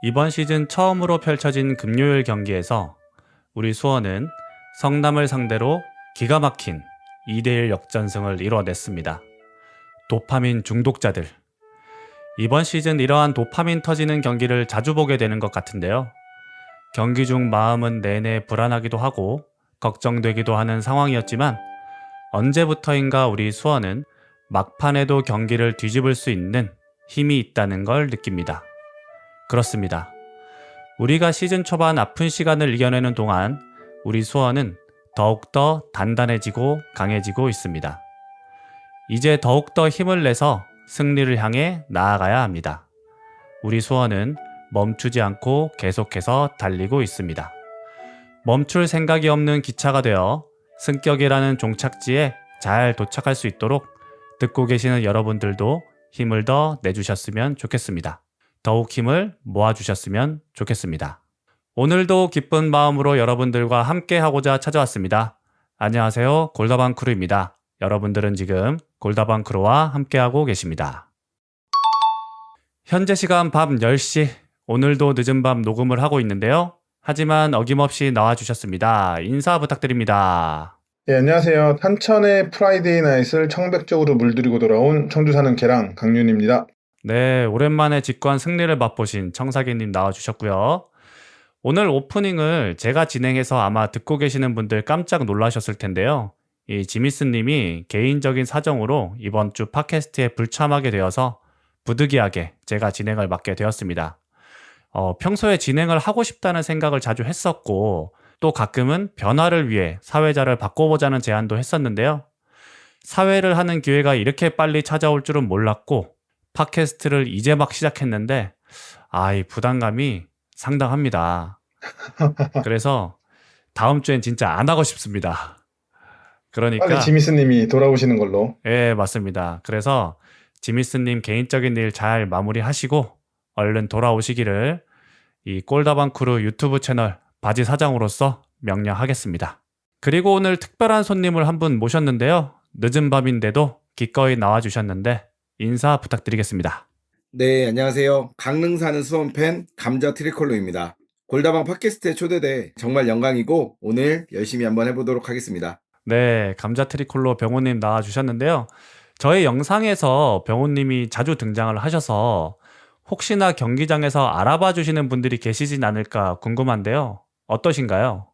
이번 시즌 처음으로 펼쳐진 금요일 경기에서 우리 수원은 성남을 상대로 기가 막힌 2대1 역전승을 이뤄냈습니다. 도파민 중독자들. 이번 시즌 이러한 도파민 터지는 경기를 자주 보게 되는 것 같은데요. 경기 중 마음은 내내 불안하기도 하고 걱정되기도 하는 상황이었지만 언제부터인가 우리 수원은 막판에도 경기를 뒤집을 수 있는 힘이 있다는 걸 느낍니다. 그렇습니다. 우리가 시즌 초반 아픈 시간을 이겨내는 동안 우리 수원은 더욱더 단단해지고 강해지고 있습니다. 이제 더욱더 힘을 내서 승리를 향해 나아가야 합니다. 우리 수원은 멈추지 않고 계속해서 달리고 있습니다. 멈출 생각이 없는 기차가 되어 승격이라는 종착지에 잘 도착할 수 있도록 듣고 계시는 여러분들도 힘을 더 내주셨으면 좋겠습니다. 더욱 힘을 모아주셨으면 좋겠습니다. 오늘도 기쁜 마음으로 여러분들과 함께 하고자 찾아왔습니다. 안녕하세요. 골다방 크루입니다. 여러분들은 지금 골다방 크루와 함께하고 계십니다. 현재 시간 밤 10시, 오늘도 늦은 밤 녹음을 하고 있는데요. 하지만 어김없이 나와주셨습니다. 인사 부탁드립니다. 네, 안녕하세요. 탄천의 프라이데이 나잇을 청백적으로 물들이고 돌아온 청주 사는 개랑 강윤입니다. 네, 오랜만에 직관 승리를 맛보신 청사기님 나와주셨고요. 오늘 오프닝을 제가 진행해서 아마 듣고 계시는 분들 깜짝 놀라셨을 텐데요. 이 지미스님이 개인적인 사정으로 이번 주 팟캐스트에 불참하게 되어서 부득이하게 제가 진행을 맡게 되었습니다. 평소에 진행을 하고 싶다는 생각을 자주 했었고 또 가끔은 변화를 위해 사회자를 바꿔보자는 제안도 했었는데요. 사회를 하는 기회가 이렇게 빨리 찾아올 줄은 몰랐고 팟캐스트를 이제 막 시작했는데 이 부담감이 상당합니다. 그래서 다음 주엔 진짜 안 하고 싶습니다. 그러니까 빨리 지미스님이 돌아오시는 걸로. 예, 맞습니다. 그래서 지미스님 개인적인 일 잘 마무리하시고 얼른 돌아오시기를 이 꼴다방 크루 유튜브 채널 바지 사장으로서 명령하겠습니다. 그리고 오늘 특별한 손님을 한 분 모셨는데요. 늦은 밤인데도 기꺼이 나와주셨는데 인사 부탁드리겠습니다. 네, 안녕하세요. 강릉 사는 수원 팬 감자 트리콜로입니다. 골다방 팟캐스트에 초대돼 정말 영광이고 오늘 열심히 한번 해보도록 하겠습니다. 네, 감자 트리콜로 병호님 나와주셨는데요. 저희 영상에서 병호님이 자주 등장을 하셔서 혹시나 경기장에서 알아봐 주시는 분들이 계시진 않을까 궁금한데요. 어떠신가요?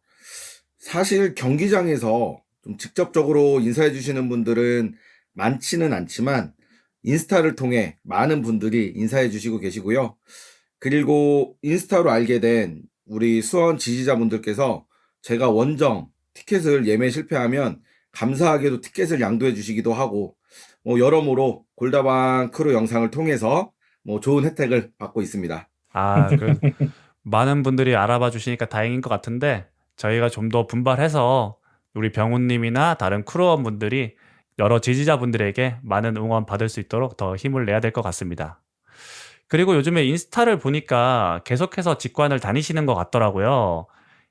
사실 경기장에서 좀 직접적으로 인사해 주시는 분들은 많지는 않지만 인스타를 통해 많은 분들이 인사해 주시고 계시고요. 그리고 인스타로 알게 된 우리 수원 지지자분들께서 제가 원정 티켓을 예매 실패하면 감사하게도 티켓을 양도해 주시기도 하고 여러모로 골다방 크루 영상을 통해서 좋은 혜택을 받고 있습니다. 많은 분들이 알아봐 주시니까 다행인 것 같은데 저희가 좀 더 분발해서 우리 병훈님이나 다른 크루원분들이 여러 지지자분들에게 많은 응원 받을 수 있도록 더 힘을 내야 될 것 같습니다. 그리고 요즘에 인스타를 보니까 계속해서 직관을 다니시는 것 같더라고요.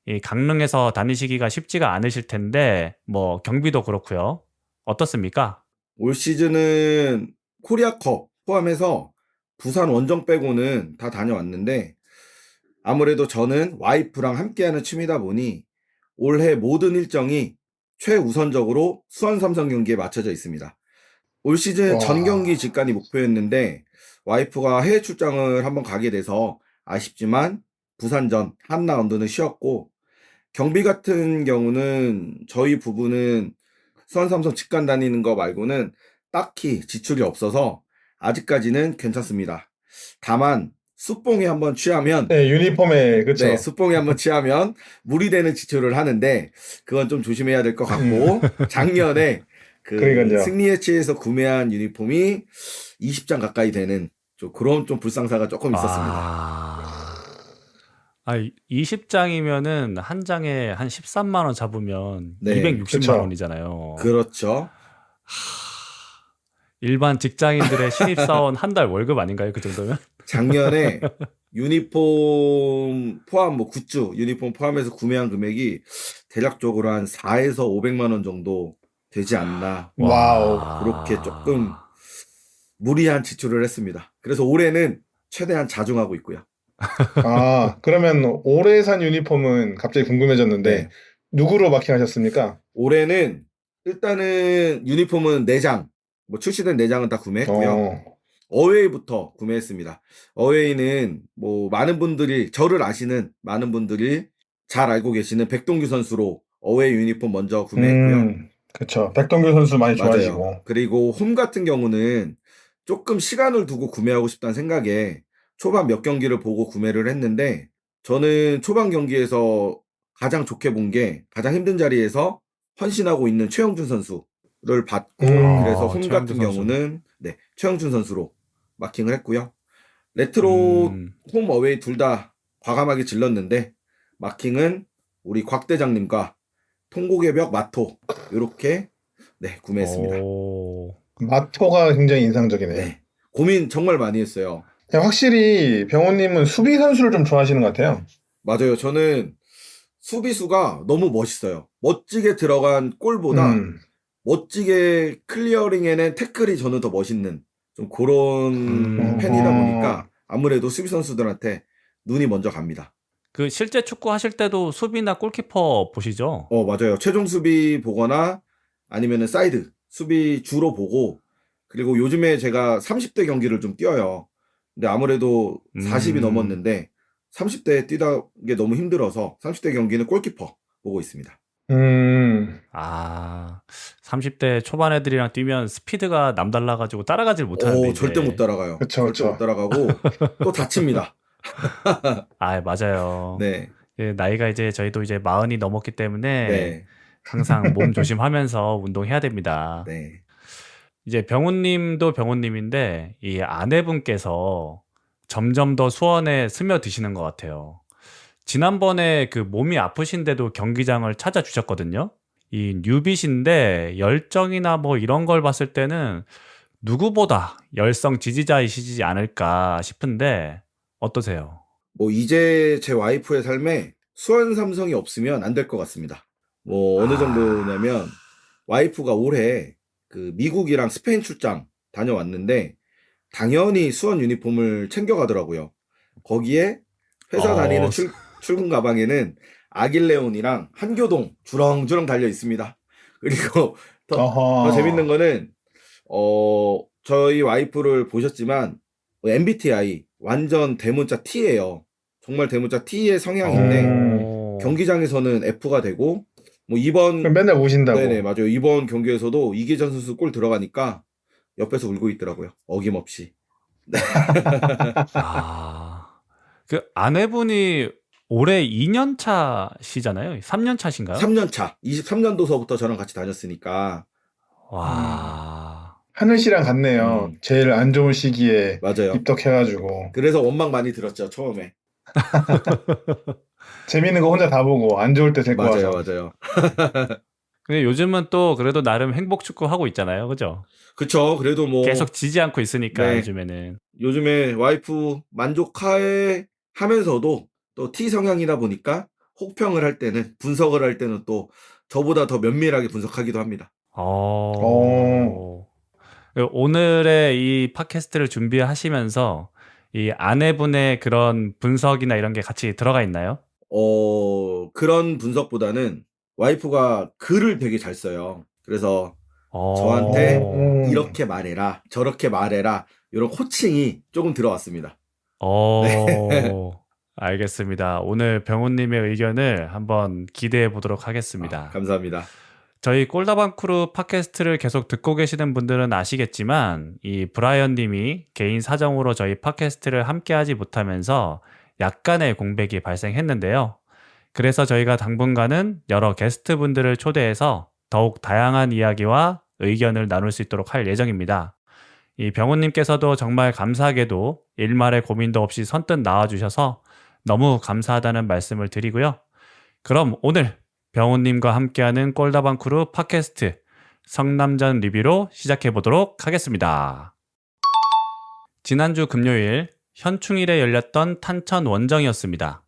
이 강릉에서 다니시기가 쉽지가 않으실 텐데 경비도 그렇고요. 어떻습니까? 올 시즌은 코리아컵 포함해서 부산 원정 빼고는 다 다녀왔는데 아무래도 저는 와이프랑 함께하는 취미다 보니 올해 모든 일정이 최우선적으로 수원 삼성 경기에 맞춰져 있습니다. 올 시즌 전 경기 직관이 목표였는데 와이프가 해외 출장을 한번 가게 돼서 아쉽지만 부산전 한 라운드는 쉬었고 경비 같은 경우는 저희 부부는 수원 삼성 직관 다니는 거 말고는 딱히 지출이 없어서 아직까지는 괜찮습니다. 다만 숯봉에 한번 취하면 네, 유니폼에 그렇죠. 네, 숯봉에 한번 취하면 물이 되는 지출을 하는데 그건 좀 조심해야 될 것 같고 작년에 그러니까요. 승리에 취해서 구매한 유니폼이 20장 가까이 되는 그런 불상사가 조금 있었습니다. 20장이면은 한 장에 한 13만 원 잡으면 네, 260만 그쵸. 원이잖아요. 그렇죠. 일반 직장인들의 신입사원 한 달 월급 아닌가요? 그 정도면? 작년에 유니폼 포함 굿즈 유니폼 포함해서 구매한 금액이 대략적으로 한 4에서 500만 원 정도 되지 않나. 와우. 그렇게 조금 무리한 지출을 했습니다. 그래서 올해는 최대한 자중하고 있고요. 그러면 올해 산 유니폼은 갑자기 궁금해졌는데 네. 누구로 마킹하셨습니까? 올해는 일단은 유니폼은 4장, 뭐 출시된 4장은 다 구매했고요. 어, 어웨이부터 구매했습니다. 어웨이는 뭐 많은 분들이 저를 아시는 많은 분들이 잘 알고 계시는 백동규 선수로 어웨이 유니폼 먼저 구매했고요. 그쵸. 백동규 선수 많이 맞아요. 좋아하시고. 그리고 홈 같은 경우는 조금 시간을 두고 구매하고 싶다는 생각에 초반 몇 경기를 보고 구매를 했는데 저는 초반 경기에서 가장 좋게 본 게 가장 힘든 자리에서 헌신하고 있는 최영준 선수를 봤고 그래서 홈 최영준 같은 선수. 경우는 네, 최영준 선수로 마킹을 했고요. 레트로 홈 어웨이 둘 다 과감하게 질렀는데 마킹은 우리 곽 대장님과 통곡의 벽 마토 이렇게 네, 구매했습니다. 오. 마토가 굉장히 인상적이네요. 네. 고민 정말 많이 했어요. 확실히 병호님은 수비 선수를 좀 좋아하시는 것 같아요. 맞아요. 저는 수비수가 너무 멋있어요. 멋지게 들어간 골보다 멋지게 클리어링에는 태클이 저는 더 멋있는 좀 그런 팬이다 보니까 아무래도 수비 선수들한테 눈이 먼저 갑니다. 그 실제 축구 하실 때도 수비나 골키퍼 보시죠? 맞아요. 최종 수비 보거나 아니면은 사이드 수비 주로 보고 그리고 요즘에 제가 30대 경기를 좀 뛰어요. 근데 아무래도 40이 넘었는데 30대 뛰다 게 너무 힘들어서 30대 경기는 골키퍼 보고 있습니다. 30대 초반 애들이랑 뛰면 스피드가 남달라가지고 따라가질 못하는데. 이제. 절대 못 따라가요. 그쵸. 절대 못 따라가고 또 다칩니다. 맞아요. 네. 나이가 이제 저희도 이제 40이 넘었기 때문에 네. 항상 몸 조심하면서 운동해야 됩니다. 네. 이제 병훈님도 병훈님인데 이 아내분께서 점점 더 수원에 스며드시는 것 같아요. 지난번에 그 몸이 아프신데도 경기장을 찾아주셨거든요. 이 뉴비신데 열정이나 뭐 이런 걸 봤을 때는 누구보다 열성 지지자이시지 않을까 싶은데 어떠세요? 뭐 이제 제 와이프의 삶에 수원 삼성이 없으면 안 될 것 같습니다. 뭐 어느 정도냐면 와이프가 올해 그 미국이랑 스페인 출장 다녀왔는데 당연히 수원 유니폼을 챙겨가더라고요. 거기에 회사 다니는 출근 가방에는 아길레온이랑 한교동 주렁주렁 달려 있습니다. 그리고 더 재밌는 거는 저희 와이프를 보셨지만 MBTI 완전 대문자 T예요. 정말 대문자 T의 성향인데 경기장에서는 F가 되고 뭐 이번 그럼 맨날 우신다고. 네네 맞아요. 이번 경기에서도 이기전 선수 골 들어가니까 옆에서 울고 있더라고요. 어김없이. 그 아내분이 올해 2년 차시잖아요. 3년 차신가요? 3년 차. 23년도서부터 저랑 같이 다녔으니까. 와. 하늘 씨랑 같네요. 제일 안 좋은 시기에 맞아요. 입덕해가지고. 그래서 원망 많이 들었죠, 처음에. 재밌는 거 혼자 다 보고 안 좋을 때 데리고 와서. 맞아요. 근데 요즘은 또 그래도 나름 행복 축구 하고 있잖아요. 그죠? 그쵸. 그래도 뭐 계속 지지 않고 있으니까 네. 요즘에는. 요즘에 와이프 만족해 하면서도 또 T 성향이다 보니까 혹평을 할 때는 분석을 할 때는 또 저보다 더 면밀하게 분석하기도 합니다. 오늘의 이 팟캐스트를 준비하시면서 이 아내분의 그런 분석이나 이런 게 같이 들어가 있나요? 그런 분석보다는 와이프가 글을 되게 잘 써요. 그래서 저한테 이렇게 말해라, 저렇게 말해라 이런 코칭이 조금 들어왔습니다. 알겠습니다. 오늘 병훈님의 의견을 한번 기대해 보도록 하겠습니다. 감사합니다. 저희 꼴다방 크루 팟캐스트를 계속 듣고 계시는 분들은 아시겠지만 이 브라이언 님이 개인 사정으로 저희 팟캐스트를 함께하지 못하면서 약간의 공백이 발생했는데요. 그래서 저희가 당분간은 여러 게스트 분들을 초대해서 더욱 다양한 이야기와 의견을 나눌 수 있도록 할 예정입니다. 이 병훈님께서도 정말 감사하게도 일말의 고민도 없이 선뜻 나와주셔서 너무 감사하다는 말씀을 드리고요. 그럼 오늘 병훈님과 함께하는 꼴다방 크루 팟캐스트 성남전 리뷰로 시작해 보도록 하겠습니다. 지난주 금요일 현충일에 열렸던 탄천 원정이었습니다.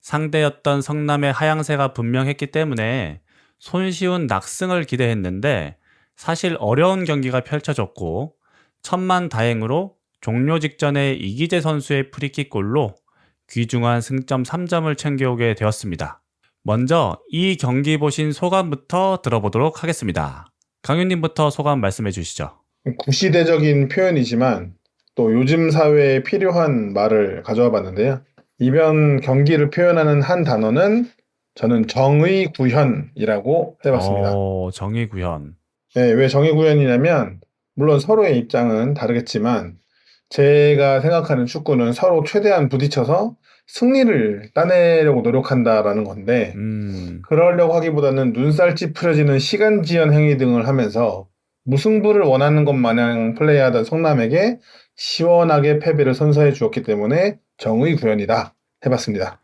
상대였던 성남의 하향세가 분명했기 때문에 손쉬운 낙승을 기대했는데 사실 어려운 경기가 펼쳐졌고 천만다행으로 종료 직전에 이기재 선수의 프리킥 골로 귀중한 승점 3점을 챙겨오게 되었습니다. 먼저 이 경기 보신 소감부터 들어보도록 하겠습니다. 강윤님부터 소감 말씀해 주시죠. 구시대적인 표현이지만 또 요즘 사회에 필요한 말을 가져와 봤는데요. 이번 경기를 표현하는 한 단어는 저는 정의구현이라고 해봤습니다. 정의구현. 네, 왜 정의구현이냐면 물론 서로의 입장은 다르겠지만 제가 생각하는 축구는 서로 최대한 부딪혀서 승리를 따내려고 노력한다라는 건데 그러려고 하기보다는 눈살 찌푸려지는 시간 지연 행위 등을 하면서 무승부를 원하는 것 마냥 플레이하던 성남에게 시원하게 패배를 선사해 주었기 때문에 정의구현이다 해봤습니다.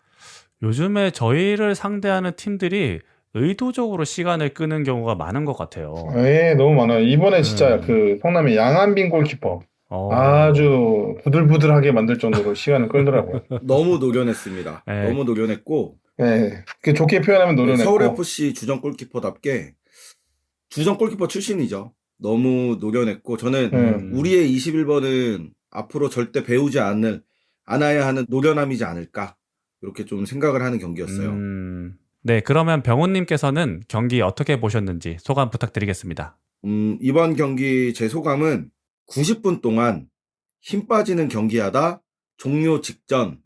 요즘에 저희를 상대하는 팀들이 의도적으로 시간을 끄는 경우가 많은 것 같아요. 예, 너무 많아요. 이번에 진짜 음. 그 성남의 양한빈 골키퍼 어, 아주 부들부들하게 만들 정도로 시간을 끌더라고요. 너무 노련했습니다. 네. 너무 노련했고 네, 그 좋게 표현하면 노련했고. 서울FC 주전 골키퍼답게 주전 골키퍼 출신이죠. 너무 노련했고 저는 우리의 21번은 앞으로 절대 배우지 않아야 하는 노련함이지 않을까 이렇게 좀 생각을 하는 경기였어요. 네, 그러면 병훈님께서는 경기 어떻게 보셨는지 소감 부탁드리겠습니다. 이번 경기 제 소감은 90분 동안 힘 빠지는 경기하다 종료 직전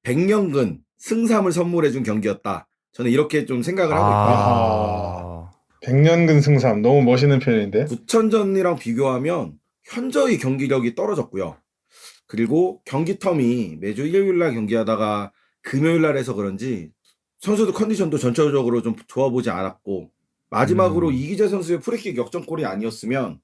100년근 승삼을 선물해준 경기였다. 저는 이렇게 좀 생각을 하고 있고요. 100년근 승삼 너무 멋있는 표현인데. 부천전이랑 비교하면 현저히 경기력이 떨어졌고요. 그리고 경기 텀이 매주 일요일날 경기하다가 금요일날 해서 그런지 선수들 컨디션도 전체적으로 좀 좋아 보지 않았고 마지막으로 이기재 선수의 프리킥 역전골이 아니었으면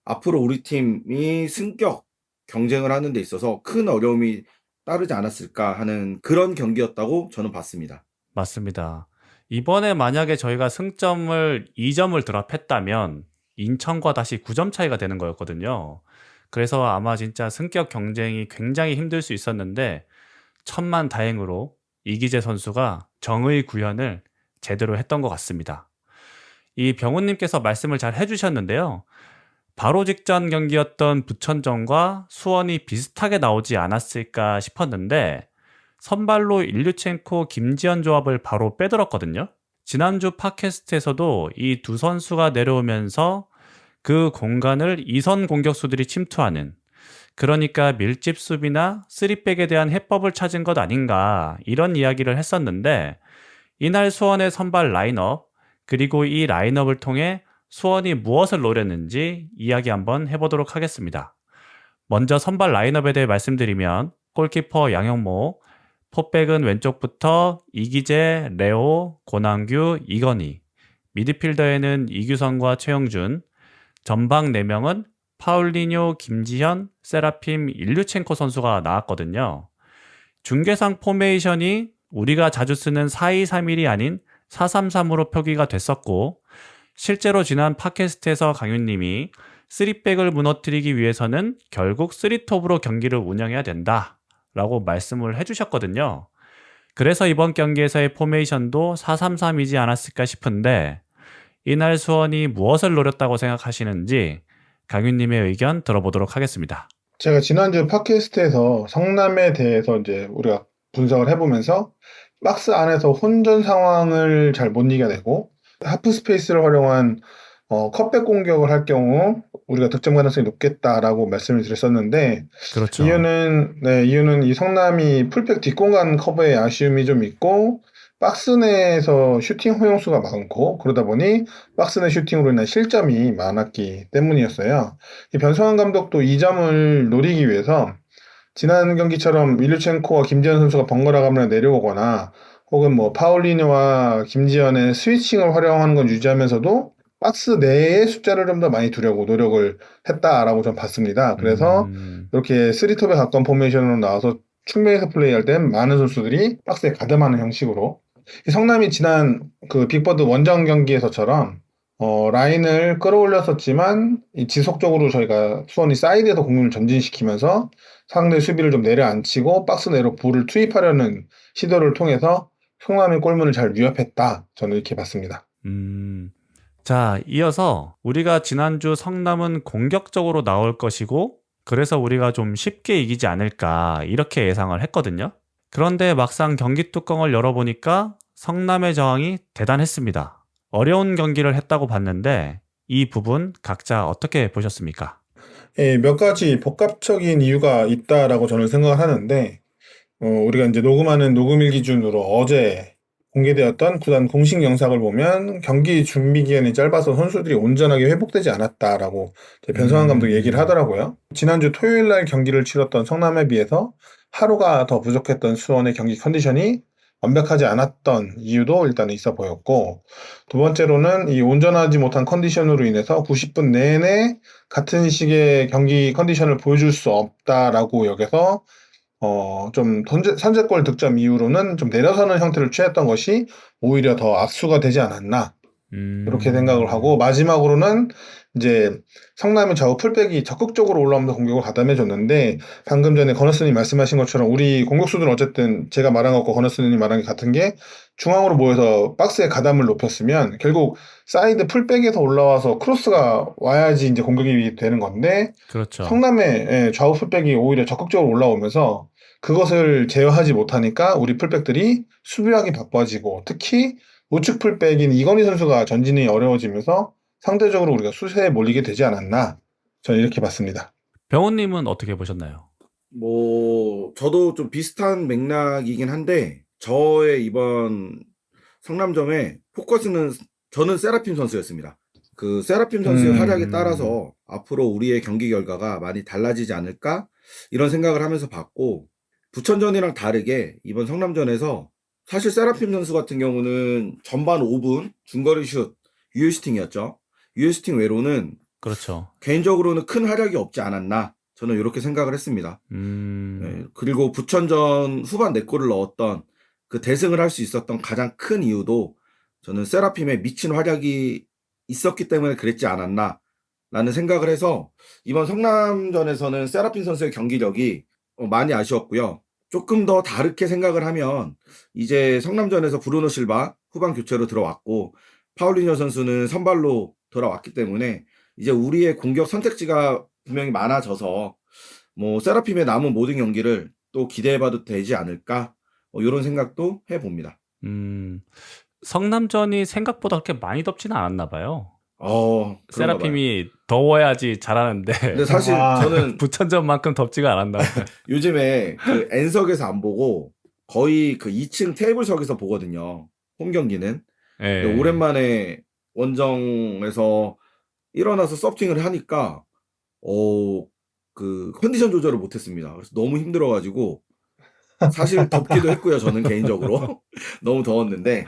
앞으로 우리 팀이 승격 경쟁을 하는 데 있어서 큰 어려움이 따르지 않았을까 하는 그런 경기였다고 저는 봤습니다. 맞습니다. 이번에 만약에 저희가 승점을 2점을 드랍했다면 인천과 다시 9점 차이가 되는 거였거든요. 그래서 아마 진짜 승격 경쟁이 굉장히 힘들 수 있었는데 천만 다행으로 이기재 선수가 정의 구현을 제대로 했던 것 같습니다. 이 병훈님께서 말씀을 잘 해주셨는데요. 바로 직전 경기였던 부천전과 수원이 비슷하게 나오지 않았을까 싶었는데 선발로 일류첸코 김지현 조합을 바로 빼들었거든요. 지난주 팟캐스트에서도 이 두 선수가 내려오면서 그 공간을 이선 공격수들이 침투하는, 그러니까 밀집 수비나 쓰리백에 대한 해법을 찾은 것 아닌가 이런 이야기를 했었는데 이날 수원의 선발 라인업 그리고 이 라인업을 통해 수원이 무엇을 노렸는지 이야기 한번 해보도록 하겠습니다. 먼저 선발 라인업에 대해 말씀드리면 골키퍼 양형모, 포백은 왼쪽부터 이기재, 레오, 고난규, 이건희, 미드필더에는 이규성과 최영준, 전방 4명은 파울리뇨, 김지현, 세라핌, 일류첸코 선수가 나왔거든요. 중계상 포메이션이 우리가 자주 쓰는 4-2-3-1이 아닌 4-3-3으로 표기가 됐었고 실제로 지난 팟캐스트에서 강윤님이 3백을 무너뜨리기 위해서는 결국 3톱으로 경기를 운영해야 된다 라고 말씀을 해주셨거든요. 그래서 이번 경기에서의 포메이션도 4-3-3이지 않았을까 싶은데 이날 수원이 무엇을 노렸다고 생각하시는지 강윤님의 의견 들어보도록 하겠습니다. 제가 지난주 팟캐스트에서 성남에 대해서 이제 우리가 분석을 해보면서 박스 안에서 혼전 상황을 잘 못 이겨내고 하프 스페이스를 활용한 컷백 공격을 할 경우 우리가 득점 가능성이 높겠다라고 말씀을 드렸었는데 그렇죠. 이유는 이 성남이 풀백 뒷공간 커버에 아쉬움이 좀 있고 박스 내에서 슈팅 허용수가 많고 그러다 보니 박스 내 슈팅으로 인한 실점이 많았기 때문이었어요. 이 변성환 감독도 이 점을 노리기 위해서 지난 경기처럼 일류첸코와 김지현 선수가 번갈아 가면서 내려오거나 혹은 뭐 파울리뉴와 김지현의 스위칭을 활용하는 건 유지하면서도 박스 내의 숫자를 좀 더 많이 두려고 노력을 했다라고 전 봤습니다. 그래서 이렇게 3톱에 가까운 포메이션으로 나와서 측면에서 플레이할 땐 많은 선수들이 박스에 가담하는 형식으로 이 성남이 지난 그 빅버드 원정 경기에서처럼 라인을 끌어올렸었지만 지속적으로 저희가 수원이 사이드에서 공격을 전진시키면서 상대 수비를 좀 내려앉히고 박스 내로 볼을 투입하려는 시도를 통해서 성남의 골문을 잘 위협했다. 저는 이렇게 봤습니다. 자, 이어서 우리가 지난주 성남은 공격적으로 나올 것이고 그래서 우리가 좀 쉽게 이기지 않을까 이렇게 예상을 했거든요. 그런데 막상 경기 뚜껑을 열어보니까 성남의 저항이 대단했습니다. 어려운 경기를 했다고 봤는데 이 부분 각자 어떻게 보셨습니까? 예, 몇 가지 복합적인 이유가 있다라고 저는 생각을 하는데, 우리가 이제 녹음하는 녹음일 기준으로 어제 공개되었던 구단 공식 영상을 보면 경기 준비 기간이 짧아서 선수들이 온전하게 회복되지 않았다라고 이제 변성환 감독이 얘기를 하더라고요. 지난주 토요일 날 경기를 치렀던 성남에 비해서 하루가 더 부족했던 수원의 경기 컨디션이 완벽하지 않았던 이유도 일단 있어 보였고, 두 번째로는 이 온전하지 못한 컨디션으로 인해서 90분 내내 같은 식의 경기 컨디션을 보여줄 수 없다라고 여겨서 좀 선제골 득점 이후로는 좀 내려서는 형태를 취했던 것이 오히려 더 악수가 되지 않았나, 이렇게 생각을 하고, 마지막으로는 이제 성남의 좌우 풀백이 적극적으로 올라오면서 공격을 가담해줬는데, 방금 전에 건너스님 말씀하신 것처럼 우리 공격수들은 어쨌든 제가 말한 것과 건너스님 말한 게 같은 게, 중앙으로 모여서 박스의 가담을 높였으면 결국 사이드 풀백에서 올라와서 크로스가 와야지 이제 공격이 되는 건데, 그렇죠. 성남의 좌우 풀백이 오히려 적극적으로 올라오면서 그것을 제어하지 못하니까 우리 풀백들이 수비하기 바빠지고, 특히 우측 풀백인 이건희 선수가 전진이 어려워지면서 상대적으로 우리가 수세에 몰리게 되지 않았나, 저는 이렇게 봤습니다. 병호님은 어떻게 보셨나요? 저도 좀 비슷한 맥락이긴 한데, 저의 이번 성남점의 포커스는 저는 세라핌 선수였습니다. 그 세라핌 선수의 활약에 따라서 앞으로 우리의 경기 결과가 많이 달라지지 않을까? 이런 생각을 하면서 봤고, 부천전이랑 다르게 이번 성남전에서 사실 세라핌 선수 같은 경우는 전반 5분 중거리 슛, 유효 슈팅이었죠. 유효 슈팅 외로는 그렇죠. 개인적으로는 큰 활약이 없지 않았나, 저는 이렇게 생각을 했습니다. 네, 그리고 부천전 후반 4골을 넣었던 그 대승을 할 수 있었던 가장 큰 이유도 저는 세라핌의 미친 활약이 있었기 때문에 그랬지 않았나 라는 생각을 해서, 이번 성남전에서는 세라핌 선수의 경기력이 많이 아쉬웠고요. 조금 더 다르게 생각을 하면 이제 성남전에서 브루노 실바 후반 교체로 들어왔고, 파울리뇨 선수는 선발로 돌아왔기 때문에 이제 우리의 공격 선택지가 분명히 많아져서 세라핌의 남은 모든 경기를 또 기대해봐도 되지 않을까, 이런 생각도 해봅니다. 성남전이 생각보다 그렇게 많이 덥지는 않았나 봐요. 그런가 봐요. 세라핌이 더워야지 잘하는데 근데 사실 저는 부천전만큼 덥지가 않았나 봐요. 요즘에 그 N석에서 안 보고 거의 그 2층 테이블석에서 보거든요, 홈 경기는. 예. 근데 오랜만에 원정에서 일어나서 서핑을 하니까 그 컨디션 조절을 못했습니다. 그래서 너무 힘들어가지고, 사실 덥기도 했고요, 저는 개인적으로. 너무 더웠는데,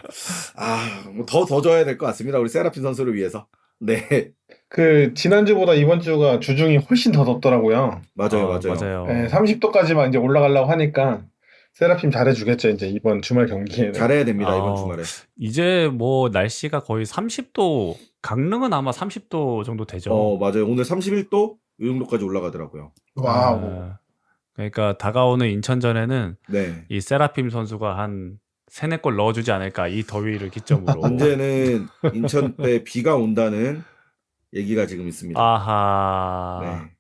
더 져야 될 것 같습니다, 우리 세라핌 선수를 위해서. 네. 그 지난주보다 이번 주가 주중이 훨씬 더 덥더라고요. 맞아요. 네, 30도까지만 이제 올라가려고 하니까 세라핌 잘해주겠죠, 이제 이번 주말 경기에는. 잘해야 됩니다, 이번 주말에. 이제 날씨가 거의 30도, 강릉은 아마 30도 정도 되죠. 맞아요. 오늘 31도 이 정도까지 올라가더라고요. 와우. 그러니까 다가오는 인천전에는 네. 이 세라핌 선수가 한 3-4골 넣어주지 않을까, 이 더위를 기점으로. 문제는 인천 때 비가 온다는 얘기가 지금 있습니다. 아하.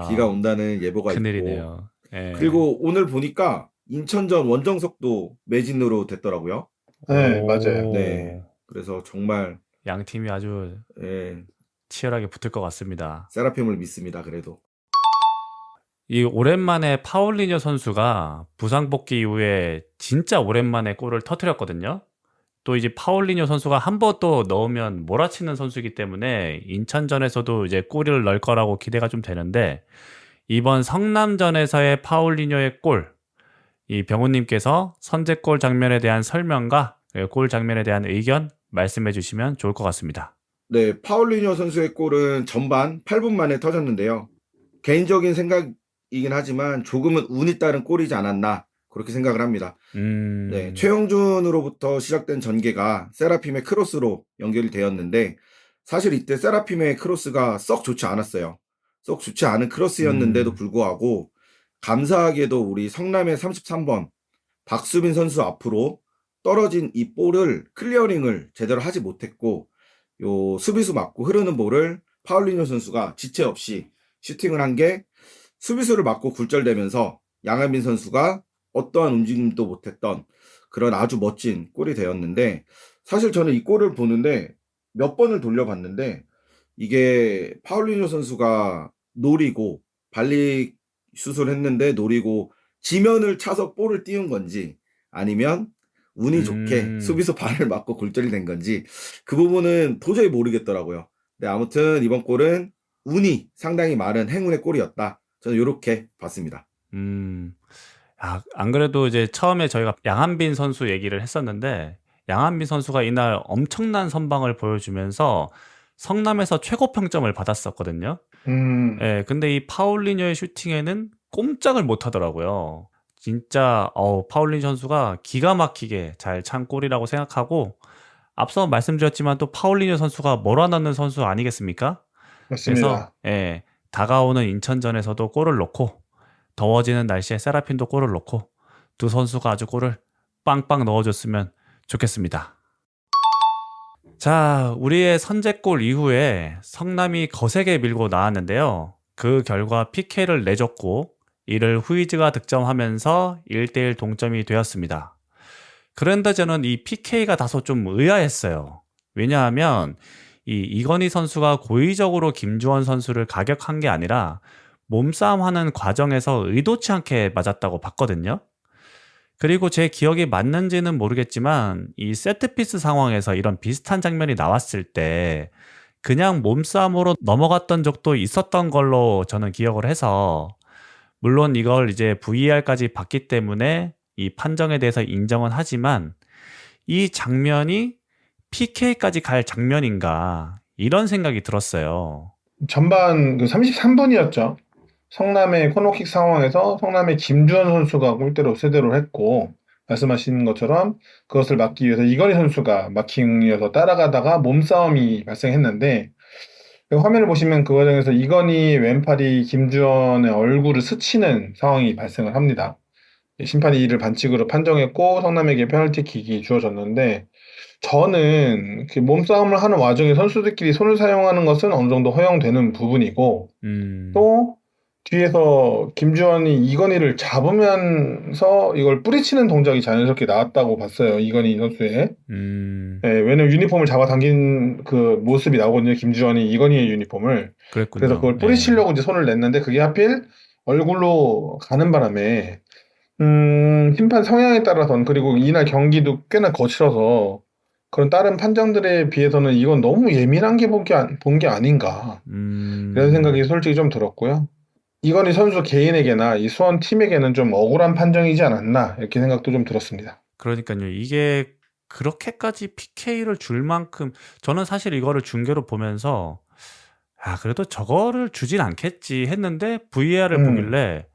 비가 온다는 예보가 큰일이네요. 있고. 예. 그리고 오늘 보니까 인천전 원정석도 매진으로 됐더라고요. 네, 맞아요. 네. 그래서 정말 양 팀이 아주 치열하게 붙을 것 같습니다. 세라핌을 믿습니다, 그래도. 이 오랜만에 파울리뇨 선수가 부상 복귀 이후에 진짜 오랜만에 골을 터뜨렸거든요. 또 이제 파울리뇨 선수가 한 번 또 넣으면 몰아치는 선수이기 때문에 인천전에서도 이제 골을 넣을 거라고 기대가 좀 되는데, 이번 성남전에서의 파울리뇨의 골, 이 병호님께서 선제골 장면에 대한 설명과 골 장면에 대한 의견 말씀해 주시면 좋을 것 같습니다. 네, 파울리뇨 선수의 골은 전반 8분 만에 터졌는데요. 개인적인 생각이긴 하지만 조금은 운이 따른 골이지 않았나, 그렇게 생각을 합니다. 네, 최영준으로부터 시작된 전개가 세라핌의 크로스로 연결이 되었는데, 사실 이때 세라핌의 크로스가 썩 좋지 않았어요. 썩 좋지 않은 크로스였는데도 불구하고 감사하게도 우리 성남의 33번 박수빈 선수 앞으로 떨어진 이 볼을 클리어링을 제대로 하지 못했고, 요 수비수 맞고 흐르는 볼을 파울리뇨 선수가 지체 없이 슈팅을 한 게 수비수를 맞고 굴절되면서 양한빈 선수가 어떠한 움직임도 못했던 그런 아주 멋진 골이 되었는데, 사실 저는 이 골을 보는데 몇 번을 돌려봤는데, 이게 파울리뉴 선수가 노리고 발리 슛을 했는데 노리고 지면을 차서 볼을 띄운 건지, 아니면 운이 좋게 음, 수비수 발을 맞고 골절이 된 건지, 그 부분은 도저히 모르겠더라고요. 네, 아무튼 이번 골은 운이 상당히 많은 행운의 골이었다. 저는 이렇게 봤습니다. 음. 안 그래도 이제 처음에 저희가 양한빈 선수 얘기를 했었는데, 양한빈 선수가 이날 엄청난 선방을 보여주면서 성남에서 최고 평점을 받았었거든요. 음, 예, 근데 이 파울리뉴의 슈팅에는 꼼짝을 못 하더라고요. 진짜, 파울리뉴 선수가 기가 막히게 잘 찬 골이라고 생각하고, 앞서 말씀드렸지만 또 파울리뉴 선수가 몰아넣는 선수 아니겠습니까? 그래서, 맞습니다. 예, 다가오는 인천전에서도 골을 넣고, 더워지는 날씨에 세라핀도 골을 넣고, 두 선수가 아주 골을 빵빵 넣어줬으면 좋겠습니다. 자, 우리의 선제골 이후에 성남이 거세게 밀고 나왔는데요. 그 결과 PK를 내줬고, 이를 후이즈가 득점하면서 1대1 동점이 되었습니다. 그런데 저는 이 PK가 다소 좀 의아했어요. 왜냐하면 이건희 선수가 고의적으로 김주원 선수를 가격한 게 아니라 몸싸움하는 과정에서 의도치 않게 맞았다고 봤거든요. 그리고 제 기억이 맞는지는 모르겠지만 이 세트피스 상황에서 이런 비슷한 장면이 나왔을 때 그냥 몸싸움으로 넘어갔던 적도 있었던 걸로 저는 기억을 해서, 물론 이걸 이제 VAR까지 봤기 때문에 이 판정에 대해서 인정은 하지만 이 장면이 PK까지 갈 장면인가 이런 생각이 들었어요. 전반 그 33분이었죠. 성남의 코너킥 상황에서 성남의 김주원 선수가 골대로 세대로 했고, 말씀하신 것처럼 그것을 막기 위해서 이건희 선수가 마킹이어서 따라가다가 몸싸움이 발생했는데, 그 화면을 보시면 그 과정에서 이건희 왼팔이 김주원의 얼굴을 스치는 상황이 발생을 합니다. 심판이 이를 반칙으로 판정했고 성남에게 페널티킥이 주어졌는데, 저는 그 몸싸움을 하는 와중에 선수들끼리 손을 사용하는 것은 어느 정도 허용되는 부분이고, 음, 또 뒤에서 김주원이 이건희를 잡으면서 이걸 뿌리치는 동작이 자연스럽게 나왔다고 봤어요. 이건희 선수의. 음, 예, 왜냐면 유니폼을 잡아당긴 그 모습이 나오거든요. 김주원이 이건희의 유니폼을. 그래서 그랬군요. 그걸 예. 뿌리치려고 이제 손을 냈는데 그게 하필 얼굴로 가는 바람에 심판 성향에 따라서는, 그리고 이날 경기도 꽤나 거칠어서 그런 다른 판정들에 비해서는 이건 너무 예민한 게 본 게 아닌가. 이런 음, 생각이 솔직히 좀 들었고요. 이건희 선수 개인에게나 이 수원 팀에게는 좀 억울한 판정이지 않았나 이렇게 생각도 좀 들었습니다. 그러니까요. 이게 그렇게까지 PK를 줄 만큼, 저는 사실 이거를 중계로 보면서 그래도 저거를 주진 않겠지 했는데 VAR을 음, 보길래,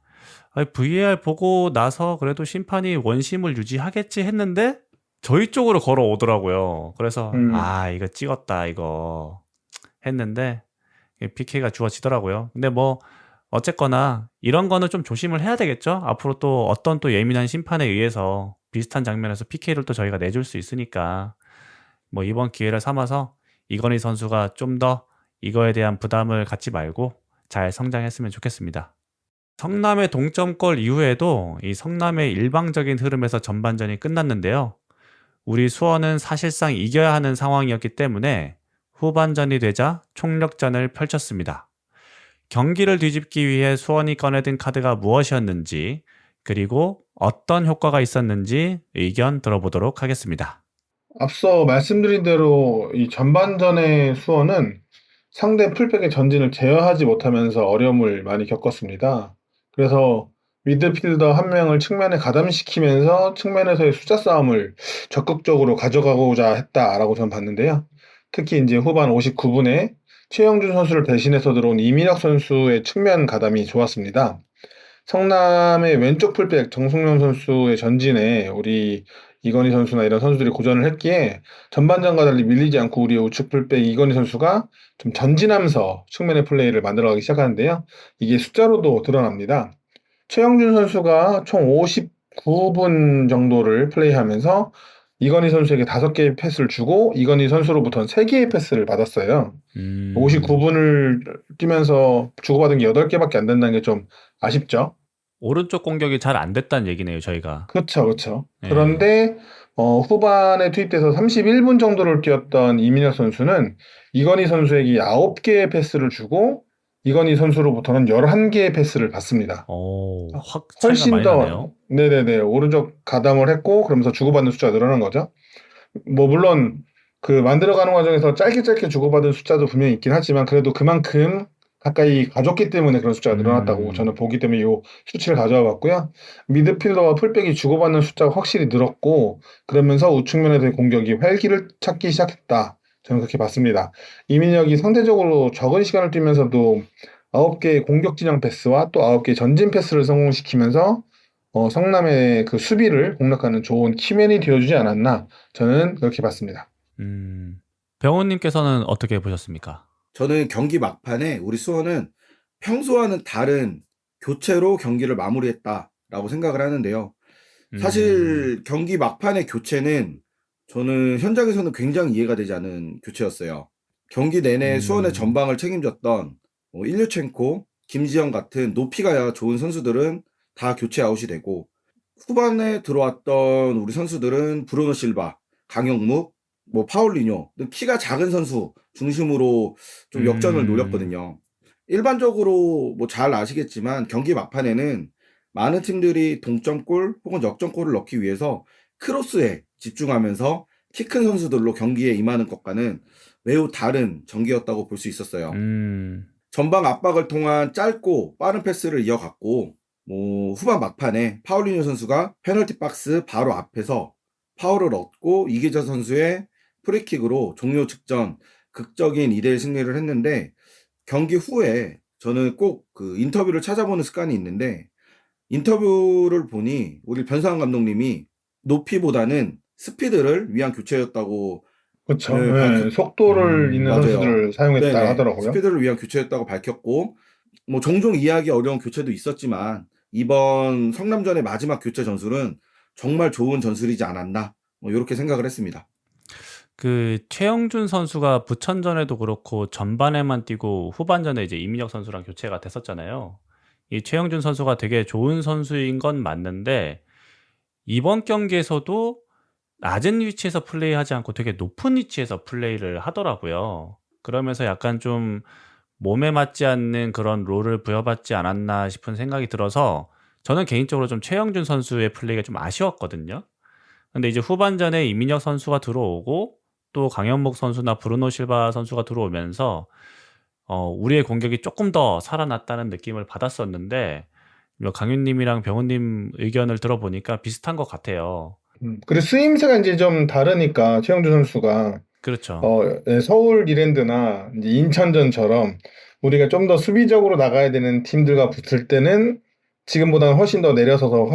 아니, VAR 보고 나서 그래도 심판이 원심을 유지하겠지 했는데 저희 쪽으로 걸어오더라고요. 그래서 음, 이거 찍었다 이거 했는데 PK가 주어지더라고요. 근데 뭐 어쨌거나 이런 거는 좀 조심을 해야 되겠죠. 앞으로 또 어떤 또 예민한 심판에 의해서 비슷한 장면에서 PK를 또 저희가 내줄 수 있으니까, 뭐 이번 기회를 삼아서 이건희 선수가 좀 더 이거에 대한 부담을 갖지 말고 잘 성장했으면 좋겠습니다. 성남의 동점골 이후에도 이 성남의 일방적인 흐름에서 전반전이 끝났는데요. 우리 수원은 사실상 이겨야 하는 상황이었기 때문에 후반전이 되자 총력전을 펼쳤습니다. 경기를 뒤집기 위해 수원이 꺼내든 카드가 무엇이었는지, 그리고 어떤 효과가 있었는지 의견 들어보도록 하겠습니다. 앞서 말씀드린 대로 이 전반전의 수원은 상대 풀백의 전진을 제어하지 못하면서 어려움을 많이 겪었습니다. 그래서 미드필더 한 명을 측면에 가담시키면서 측면에서의 숫자 싸움을 적극적으로 가져가고자 했다라고 저는 봤는데요. 특히 이제 후반 59분에 최영준 선수를 대신해서 들어온 이민혁 선수의 측면 가담이 좋았습니다. 성남의 왼쪽 풀백 정승용 선수의 전진에 우리 이건희 선수나 이런 선수들이 고전을 했기에 전반전과 달리 밀리지 않고 우리 우측 풀백 이건희 선수가 좀 전진하면서 측면의 플레이를 만들어가기 시작하는데요. 이게 숫자로도 드러납니다. 최영준 선수가 총 59분 정도를 플레이하면서 이건희 선수에게 5개의 패스를 주고 이건희 선수로부터는 3개의 패스를 받았어요. 음, 59분을 뛰면서 주고받은 게 8개밖에 안 된다는 게 좀 아쉽죠. 오른쪽 공격이 잘 안 됐다는 얘기네요, 저희가. 그렇죠, 그렇죠. 예. 그런데 후반에 투입돼서 31분 정도를 뛰었던 이민혁 선수는 이건희 선수에게 9개의 패스를 주고 이건희 선수로부터는 11개의 패스를 받습니다. 확 차이가 훨씬 많이 더, 나네요. 네네네, 오른쪽 가담을 했고, 그러면서 주고받는 숫자가 늘어난 거죠. 뭐, 물론, 그 만들어가는 과정에서 짧게 주고받은 숫자도 분명히 있긴 하지만, 그래도 그만큼 가까이 가졌기 때문에 그런 숫자가 늘어났다고 저는 보기 때문에 이 수치를 가져와 봤고요. 미드필더와 풀백이 주고받는 숫자가 확실히 늘었고, 그러면서 우측면에서의 공격이 활기를 찾기 시작했다. 저는 그렇게 봤습니다. 이민혁이 상대적으로 적은 시간을 뛰면서도 9개의 공격 진영 패스와 또 9개의 전진 패스를 성공시키면서 성남의 그 수비를 공략하는 좋은 키맨이 되어주지 않았나 저는 그렇게 봤습니다. 병호님께서는 어떻게 보셨습니까? 저는 경기 막판에 우리 수원은 평소와는 다른 교체로 경기를 마무리했다라고 생각을 하는데요. 사실 경기 막판의 교체는 저는 현장에서는 굉장히 이해가 되지 않은 교체였어요. 경기 내내 수원의 전방을 책임졌던 일류첸코, 김지영 같은 높이가 좋은 선수들은 다 교체 아웃이 되고 후반에 들어왔던 우리 선수들은 브루노 실바, 강영묵, 파울리뇨 등 키가 작은 선수 중심으로 좀 역전을 노렸거든요. 일반적으로 잘 아시겠지만 경기 막판에는 많은 팀들이 동점골 혹은 역전골을 넣기 위해서 크로스에 집중하면서 키 큰 선수들로 경기에 임하는 것과는 매우 다른 전개였다고 볼 수 있었어요. 전방 압박을 통한 짧고 빠른 패스를 이어갔고 후반 막판에 파울리뉴 선수가 페널티 박스 바로 앞에서 파울을 얻고 이기자 선수의 프리킥으로 종료 직전 극적인 2대1 승리를 했는데 경기 후에 저는 꼭 그 인터뷰를 찾아보는 습관이 있는데 인터뷰를 보니 우리 변상환 감독님이 높이보다는 스피드를 위한 교체였다고 그렇죠. 네, 속도를 있는 맞아요. 선수들을 사용했다 네네. 하더라고요. 스피드를 위한 교체였다고 밝혔고 종종 이해하기 어려운 교체도 있었지만 이번 성남전의 마지막 교체 전술은 정말 좋은 전술이지 않았나 이렇게 생각을 했습니다. 그 최영준 선수가 부천전에도 그렇고 전반에만 뛰고 후반전에 이제 이민혁 선수랑 교체가 됐었잖아요. 이 최영준 선수가 되게 좋은 선수인 건 맞는데 이번 경기에서도 낮은 위치에서 플레이하지 않고 되게 높은 위치에서 플레이를 하더라고요. 그러면서 약간 좀 몸에 맞지 않는 그런 롤을 부여받지 않았나 싶은 생각이 들어서 저는 개인적으로 좀 최영준 선수의 플레이가 좀 아쉬웠거든요. 근데 이제 후반전에 이민혁 선수가 들어오고 또 강현목 선수나 브루노 실바 선수가 들어오면서 우리의 공격이 조금 더 살아났다는 느낌을 받았었는데 강윤님이랑 병훈님 의견을 들어보니까 비슷한 것 같아요. 그리고 쓰임새가 이제 좀 다르니까 최영준 선수가 그렇죠. 서울 이랜드나 이제 인천전처럼 우리가 좀 더 수비적으로 나가야 되는 팀들과 붙을 때는 지금보다는 훨씬 더 내려서서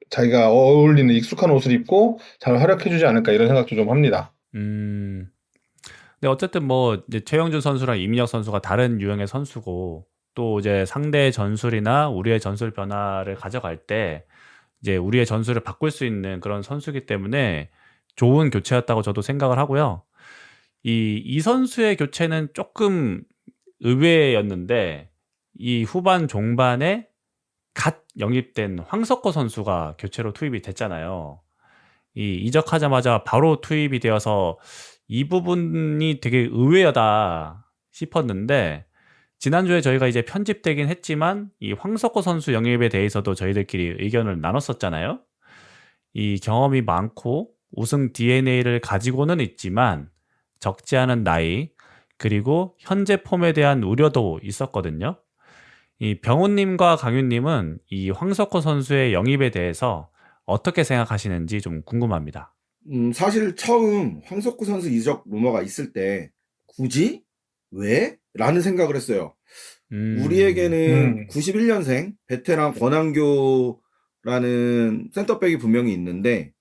자기가 어울리는 익숙한 옷을 입고 잘 활약해주지 않을까 이런 생각도 좀 합니다. 근데 어쨌든 이제 최영준 선수랑 이민혁 선수가 다른 유형의 선수고 또 이제 상대의 전술이나 우리의 전술 변화를 가져갈 때 이제 우리의 전술을 바꿀 수 있는 그런 선수이기 때문에 좋은 교체였다고 저도 생각을 하고요. 이 선수의 교체는 조금 의외였는데 이 후반 종반에 갓 영입된 황석호 선수가 교체로 투입이 됐잖아요. 이적하자마자 바로 투입이 되어서 이 부분이 되게 의외하다 싶었는데 지난주에 저희가 이제 편집되긴 했지만 이 황석호 선수 영입에 대해서도 저희들끼리 의견을 나눴었잖아요. 이 경험이 많고 우승 DNA를 가지고는 있지만 적지 않은 나이 그리고 현재 폼에 대한 우려도 있었거든요. 이 병훈님과 강윤님은 이 황석호 선수의 영입에 대해서 어떻게 생각하시는지 좀 궁금합니다. 사실 처음 황석호 선수 이적 루머가 있을 때 굳이? 왜? 라는 생각을 했어요. 우리에게는 91년생 베테랑 권한교라는 센터백이 분명히 있는데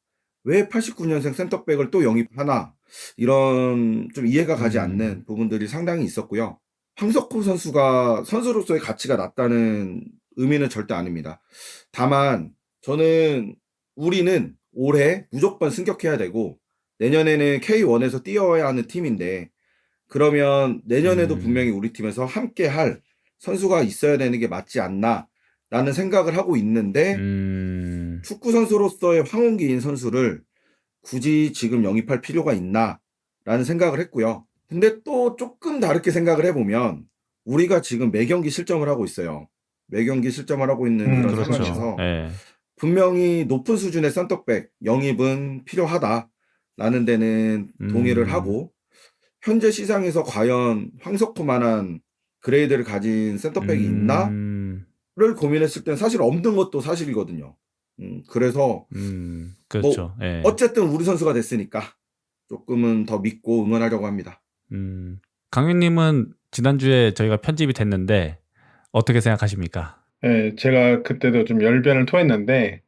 왜 89년생 센터백을 또 영입하나 이런 좀 이해가 가지 않는 부분들이 상당히 있었고요. 황석호 선수가 선수로서의 가치가 낮다는 의미는 절대 아닙니다. 다만 우리는 올해 무조건 승격해야 되고 내년에는 K1에서 뛰어야 하는 팀인데 그러면 내년에도 분명히 우리 팀에서 함께 할 선수가 있어야 되는 게 맞지 않나 라는 생각을 하고 있는데 축구 선수로서의 황혼기인 선수를 굳이 지금 영입할 필요가 있나? 라는 생각을 했고요. 근데 또 조금 다르게 생각을 해보면 우리가 지금 매경기 실점을 하고 있어요. 매경기 실점을 하고 있는 이런 그렇죠. 상황에서 예. 분명히 높은 수준의 센터백 영입은 필요하다라는 데는 동의를 하고 현재 시장에서 과연 황석호만한 그레이드를 가진 센터백이 있나를 고민했을 땐 사실 없는 것도 사실이거든요. 그래서 그렇죠. 예. 어쨌든 우리 선수가 됐으니까 조금은 더 믿고 응원하려고 합니다. 강윤님은 지난주에 저희가 편집이 됐는데 어떻게 생각하십니까? 예, 제가 그때도 좀 열변을 토했는데,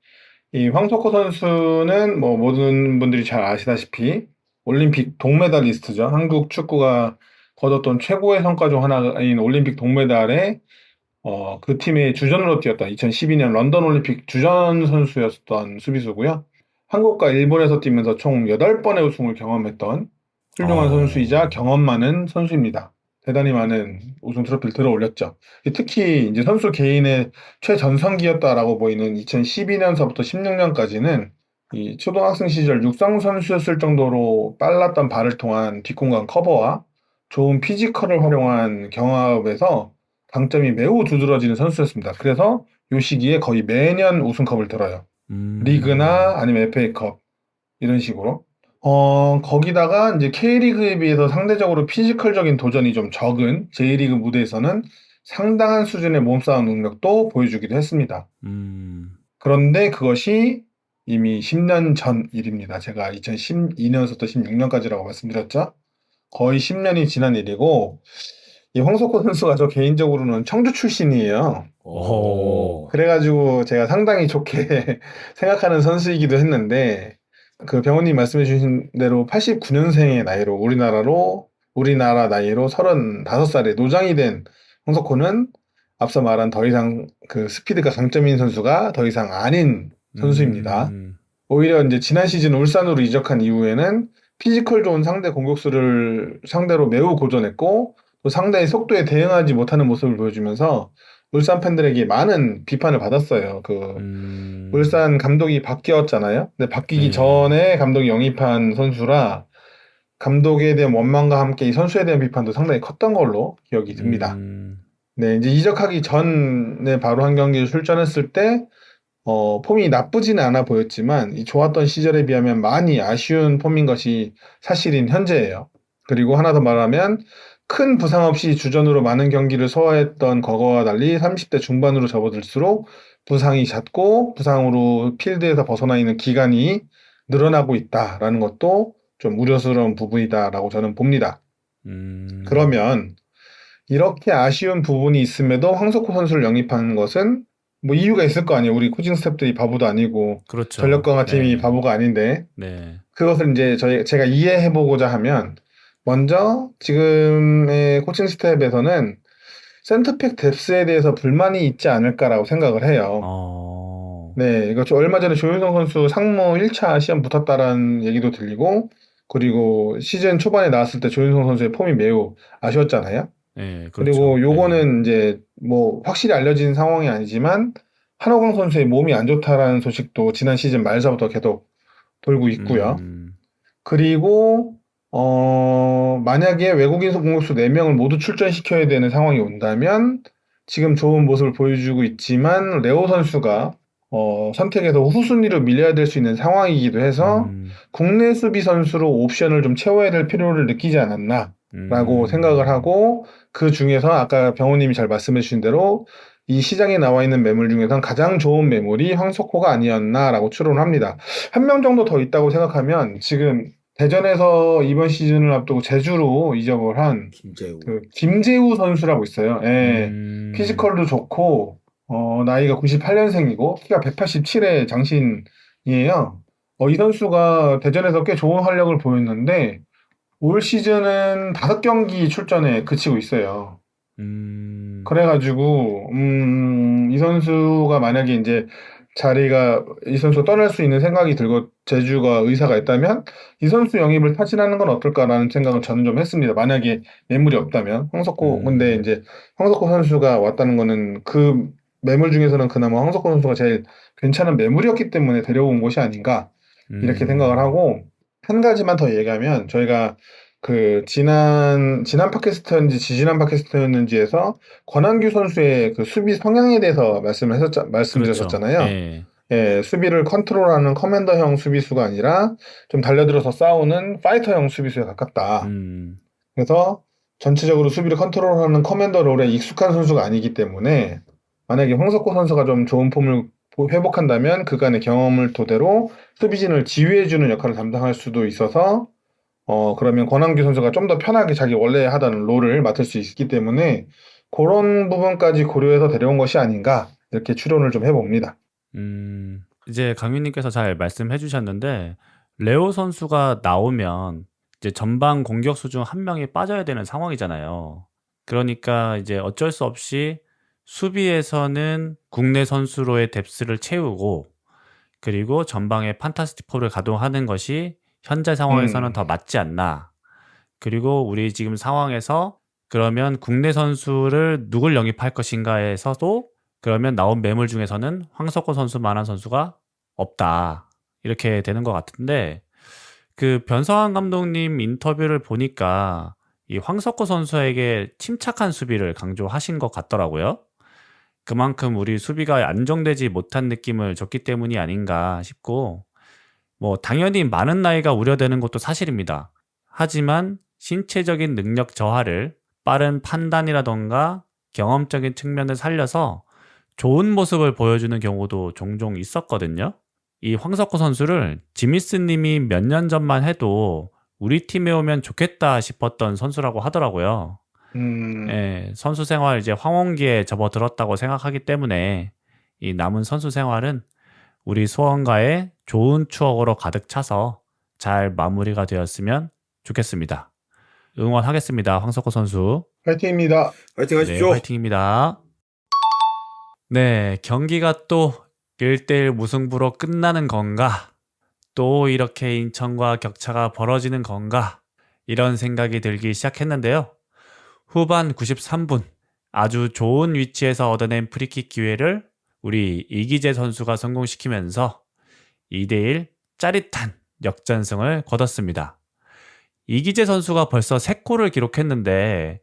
이 황석호 선수는 뭐 모든 분들이 잘 아시다시피 올림픽 동메달리스트죠. 한국 축구가 거뒀던 최고의 성과 중 하나인 올림픽 동메달에 그 팀의 주전으로 뛰었던 2012년 런던 올림픽 주전 선수였던 수비수고요. 한국과 일본에서 뛰면서 총 8번의 우승을 경험했던 훌륭한 선수이자 경험 많은 선수입니다. 대단히 많은 우승 트로피를 들어 올렸죠. 특히 이제 선수 개인의 최전성기였다라고 보이는 2012년서부터 16년까지는 이 초등학생 시절 육상 선수였을 정도로 빨랐던 발을 통한 뒷공간 커버와 좋은 피지컬을 활용한 경합에서 강점이 매우 두드러지는 선수였습니다. 그래서 이 시기에 거의 매년 우승컵을 들어요. 리그나 아니면 FA컵 이런 식으로. 거기다가 이제 K리그에 비해서 상대적으로 피지컬적인 도전이 좀 적은 J리그 무대에서는 상당한 수준의 몸싸움 능력도 보여주기도 했습니다. 그런데 그것이 이미 10년 전 일입니다. 제가 2012년부터 16년까지라고 말씀드렸죠. 거의 10년이 지난 일이고, 이 황석호 선수가 저 개인적으로는 청주 출신이에요. 그래가지고 제가 상당히 좋게 생각하는 선수이기도 했는데, 그 병원님 말씀해 주신 대로 89년생의 나이로 우리나라 나이로 35살에 노장이 된 황석호는 앞서 말한 더 이상 그 스피드가 강점인 선수가 더 이상 아닌 선수입니다. 오히려 이제 지난 시즌 울산으로 이적한 이후에는 피지컬 좋은 상대 공격수를 상대로 매우 고전했고 또 상대의 속도에 대응하지 못하는 모습을 보여주면서 울산 팬들에게 많은 비판을 받았어요. 울산 감독이 바뀌었잖아요. 근데 바뀌기 전에 감독이 영입한 선수라 감독에 대한 원망과 함께 이 선수에 대한 비판도 상당히 컸던 걸로 기억이 듭니다. 네, 이제 이적하기 전에 바로 한 경기를 출전했을 때 폼이 나쁘지는 않아 보였지만 이 좋았던 시절에 비하면 많이 아쉬운 폼인 것이 사실인 현재예요. 그리고 하나 더 말하면 큰 부상 없이 주전으로 많은 경기를 소화했던 과거와 달리 30대 중반으로 접어들수록 부상이 잦고 부상으로 필드에서 벗어나 있는 기간이 늘어나고 있다라는 것도 좀 우려스러운 부분이다라고 저는 봅니다. 그러면 이렇게 아쉬운 부분이 있음에도 황석호 선수를 영입한 것은 뭐 이유가 있을 거 아니에요. 우리 코칭 스태프들이 바보도 아니고 그렇죠. 전력 강화팀이 바보가 아닌데 그것을 이제 제가 이해해보고자 하면 먼저 지금의 코칭 스텝에서는 센터백 뎁스에 대해서 불만이 있지 않을까라고 생각을 해요. 네, 이거 얼마 전에 조윤성 선수 상무 1차 시험 붙었다라는 얘기도 들리고 그리고 시즌 초반에 나왔을 때 조윤성 선수의 폼이 매우 아쉬웠잖아요. 그렇죠. 그리고 요거는 이제 뭐 확실히 알려진 상황이 아니지만 한호강 선수의 몸이 안 좋다라는 소식도 지난 시즌 말서부터 계속 돌고 있고요. 그리고 만약에 외국인 공격수 4명을 모두 출전시켜야 되는 상황이 온다면 지금 좋은 모습을 보여주고 있지만 레오 선수가 선택에서 후순위로 밀려야 될 수 있는 상황이기도 해서 국내 수비 선수로 옵션을 좀 채워야 될 필요를 느끼지 않았나라고 생각을 하고 그 중에서 아까 병호님이 잘 말씀해 주신 대로 이 시장에 나와 있는 매물 중에선 가장 좋은 매물이 황석호가 아니었나라고 추론을 합니다. 한 명 정도 더 있다고 생각하면 지금 대전에서 이번 시즌을 앞두고 제주로 이적을 한 김재우 선수라고 있어요. 예. 피지컬도 좋고 나이가 98년생이고 키가 187의 장신이에요. 이 선수가 대전에서 꽤 좋은 활약을 보였는데 올 시즌은 5경기 출전에 그치고 있어요. 그래가지고 이 선수가 만약에 이제 이 선수가 떠날 수 있는 생각이 들고 제주가 의사가 있다면 이 선수 영입을 타진하는 건 어떨까라는 생각을 저는 좀 했습니다. 만약에 매물이 없다면 근데 이제 황석호 선수가 왔다는 거는 그 매물 중에서는 그나마 황석호 선수가 제일 괜찮은 매물이었기 때문에 데려온 것이 아닌가 이렇게 생각을 하고 한 가지만 더 얘기하면 저희가 그 지난 팟캐스트였는지 지지난 팟캐스트였는지에서 권한규 선수의 그 수비 성향에 대해서 그렇죠. 말씀드렸었잖아요. 예. 예, 수비를 컨트롤하는 커맨더형 수비수가 아니라 좀 달려들어서 싸우는 파이터형 수비수에 가깝다. 음, 그래서 전체적으로 수비를 컨트롤하는 커맨더 롤에 익숙한 선수가 아니기 때문에 만약에 황석호 선수가 좀 좋은 폼을 회복한다면 그간의 경험을 토대로 수비진을 지휘해주는 역할을 담당할 수도 있어서 그러면 권한규 선수가 좀 더 편하게 자기 원래 하던 롤을 맡을 수 있기 때문에 그런 부분까지 고려해서 데려온 것이 아닌가 이렇게 추론을 좀 해봅니다. 이제 강민님께서 잘 말씀해 주셨는데, 레오 선수가 나오면 이제 전방 공격수 중 한 명이 빠져야 되는 상황이잖아요. 그러니까 이제 어쩔 수 없이 수비에서는 국내 선수로의 뎁스를 채우고, 그리고 전방에 판타스틱4를 가동하는 것이 현재 상황에서는 더 맞지 않나. 그리고 우리 지금 상황에서 그러면 국내 선수를 누굴 영입할 것인가에서도 그러면 나온 매물 중에서는 황석호 선수만한 선수가 없다. 이렇게 되는 것 같은데, 그 변성환 감독님 인터뷰를 보니까 이 황석호 선수에게 침착한 수비를 강조하신 것 같더라고요. 그만큼 우리 수비가 안정되지 못한 느낌을 줬기 때문이 아닌가 싶고, 뭐 당연히 많은 나이가 우려되는 것도 사실입니다. 하지만 신체적인 능력 저하를 빠른 판단이라던가 경험적인 측면을 살려서 좋은 모습을 보여주는 경우도 종종 있었거든요. 이 황석호 선수를 지미스 님이 몇 년 전만 해도 우리 팀에 오면 좋겠다 싶었던 선수라고 하더라고요. 예, 선수 생활 이제 황혼기에 접어들었다고 생각하기 때문에 이 남은 선수 생활은 우리 수원과의 좋은 추억으로 가득 차서 잘 마무리가 되었으면 좋겠습니다. 응원하겠습니다, 황석호 선수. 파이팅입니다. 파이팅 네, 하십시오. 화이팅입니다. 네, 경기가 또 1대1 무승부로 끝나는 건가? 또 이렇게 인천과 격차가 벌어지는 건가? 이런 생각이 들기 시작했는데요. 후반 93분, 아주 좋은 위치에서 얻어낸 프리킥 기회를 우리 이기재 선수가 성공시키면서 2대1 짜릿한 역전승을 거뒀습니다. 이기재 선수가 벌써 3골을 기록했는데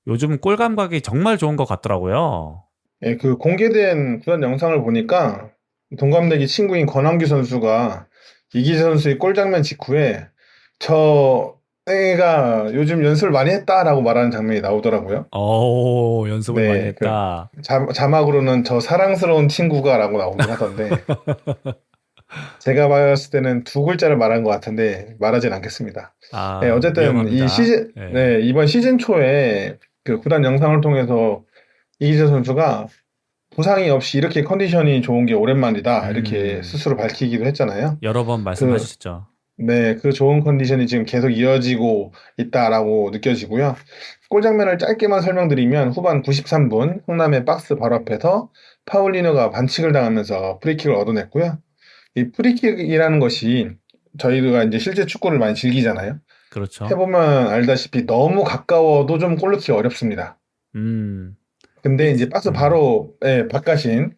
요즘 골 감각이 정말 좋은 것 같더라고요. 예, 그 공개된 구단 영상을 보니까 동갑내기 친구인 권한규 선수가 이기재 선수의 골 장면 직후에 저 애가 요즘 연습을 많이 했다라고 말하는 장면이 나오더라고요. 오, 연습을 많이 네, 했다. 자막으로는 저 사랑스러운 친구가라고 나오긴 하던데 제가 봤을 때는 두 글자를 말한 것 같은데 말하진 않겠습니다. 아, 네, 어쨌든 위험합니다. 네. 이번 시즌 초에 그 구단 영상을 통해서 이기재 선수가 부상이 없이 이렇게 컨디션이 좋은 게 오랜만이다 이렇게 스스로 밝히기도 했잖아요. 여러 번 말씀하셨죠. 네, 그 좋은 컨디션이 지금 계속 이어지고 있다라고 느껴지고요. 골 장면을 짧게만 설명드리면 후반 93분 홍남의 박스 바로 앞에서 파울리노가 반칙을 당하면서 프리킥을 얻어냈고요. 이 프리킥이라는 것이 저희가 이제 실제 축구를 많이 즐기잖아요. 그렇죠. 해보면 알다시피 너무 가까워도 좀 골 넣기 어렵습니다. 근데 이제 박스 바로 바깥인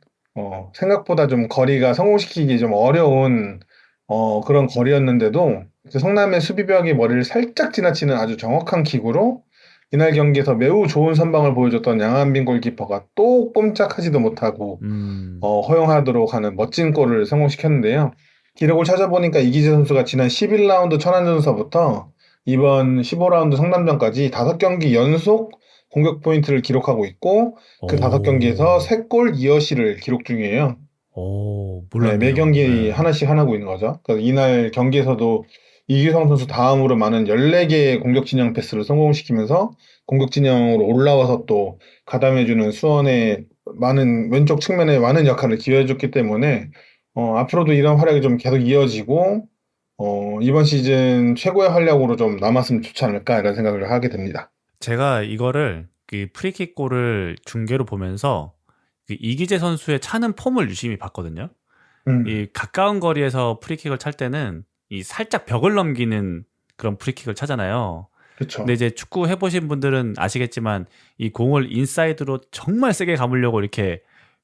생각보다 좀 거리가 성공시키기 좀 어려운 그런 거리였는데도 성남의 수비벽이 머리를 살짝 지나치는 아주 정확한 킥으로 이날 경기에서 매우 좋은 선방을 보여줬던 양한빈 골키퍼가 또 꼼짝하지도 못하고 허용하도록 하는 멋진 골을 성공시켰는데요. 기록을 찾아보니까 이기재 선수가 지난 11라운드 천안전서부터 이번 15라운드 성남전까지 5경기 연속 공격 포인트를 기록하고 있고 그 5경기에서 3골 2어시를 기록 중이에요. 오, 네, 몰랐네요. 매 경기 네. 하나씩 하고 있는 거죠. 그래서 이날 경기에서도 이규성 선수 다음으로 많은 14개의 공격 진영 패스를 성공시키면서 공격 진영으로 올라와서 또 가담해주는 수원의 많은 왼쪽 측면에 많은 역할을 기여해줬기 때문에 앞으로도 이런 활약이 좀 계속 이어지고 이번 시즌 최고의 활약으로 좀 남았으면 좋지 않을까 이런 생각을 하게 됩니다. 제가 이거를 그 프리킥 골을 중계로 보면서 그 이기재 선수의 차는 폼을 유심히 봤거든요. 이 가까운 거리에서 프리킥을 찰 때는 이 살짝 벽을 넘기는 그런 프리킥을 차잖아요. 그렇죠. 근데 이제 축구 해보신 분들은 아시겠지만 이 공을 인사이드로 정말 세게 감으려고 이렇게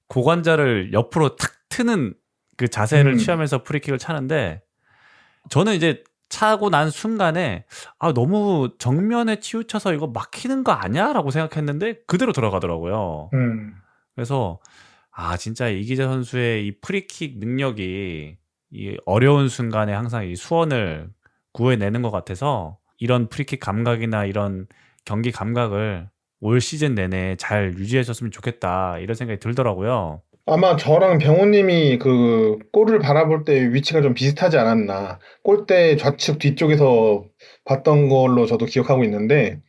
고관자를 옆으로 탁 트는 그 자세를 음. 취하면서 프리킥을 차는데 저는 이제 차고 난 순간에 너무 정면에 치우쳐서 이거 막히는 거 아니야라고 생각했는데 그대로 들어가더라고요. 그래서 진짜 이기재 선수의 이 프리킥 능력이 이 어려운 순간에 항상 이 수원을 구해내는 것 같아서 이런 프리킥 감각이나 이런 경기 감각을 올 시즌 내내 잘 유지해줬으면 좋겠다 이런 생각이 들더라고요. 아마 저랑 병호님이 그 골을 바라볼 때 위치가 좀 비슷하지 않았나. 골대 좌측 뒤쪽에서 봤던 걸로 저도 기억하고 있는데,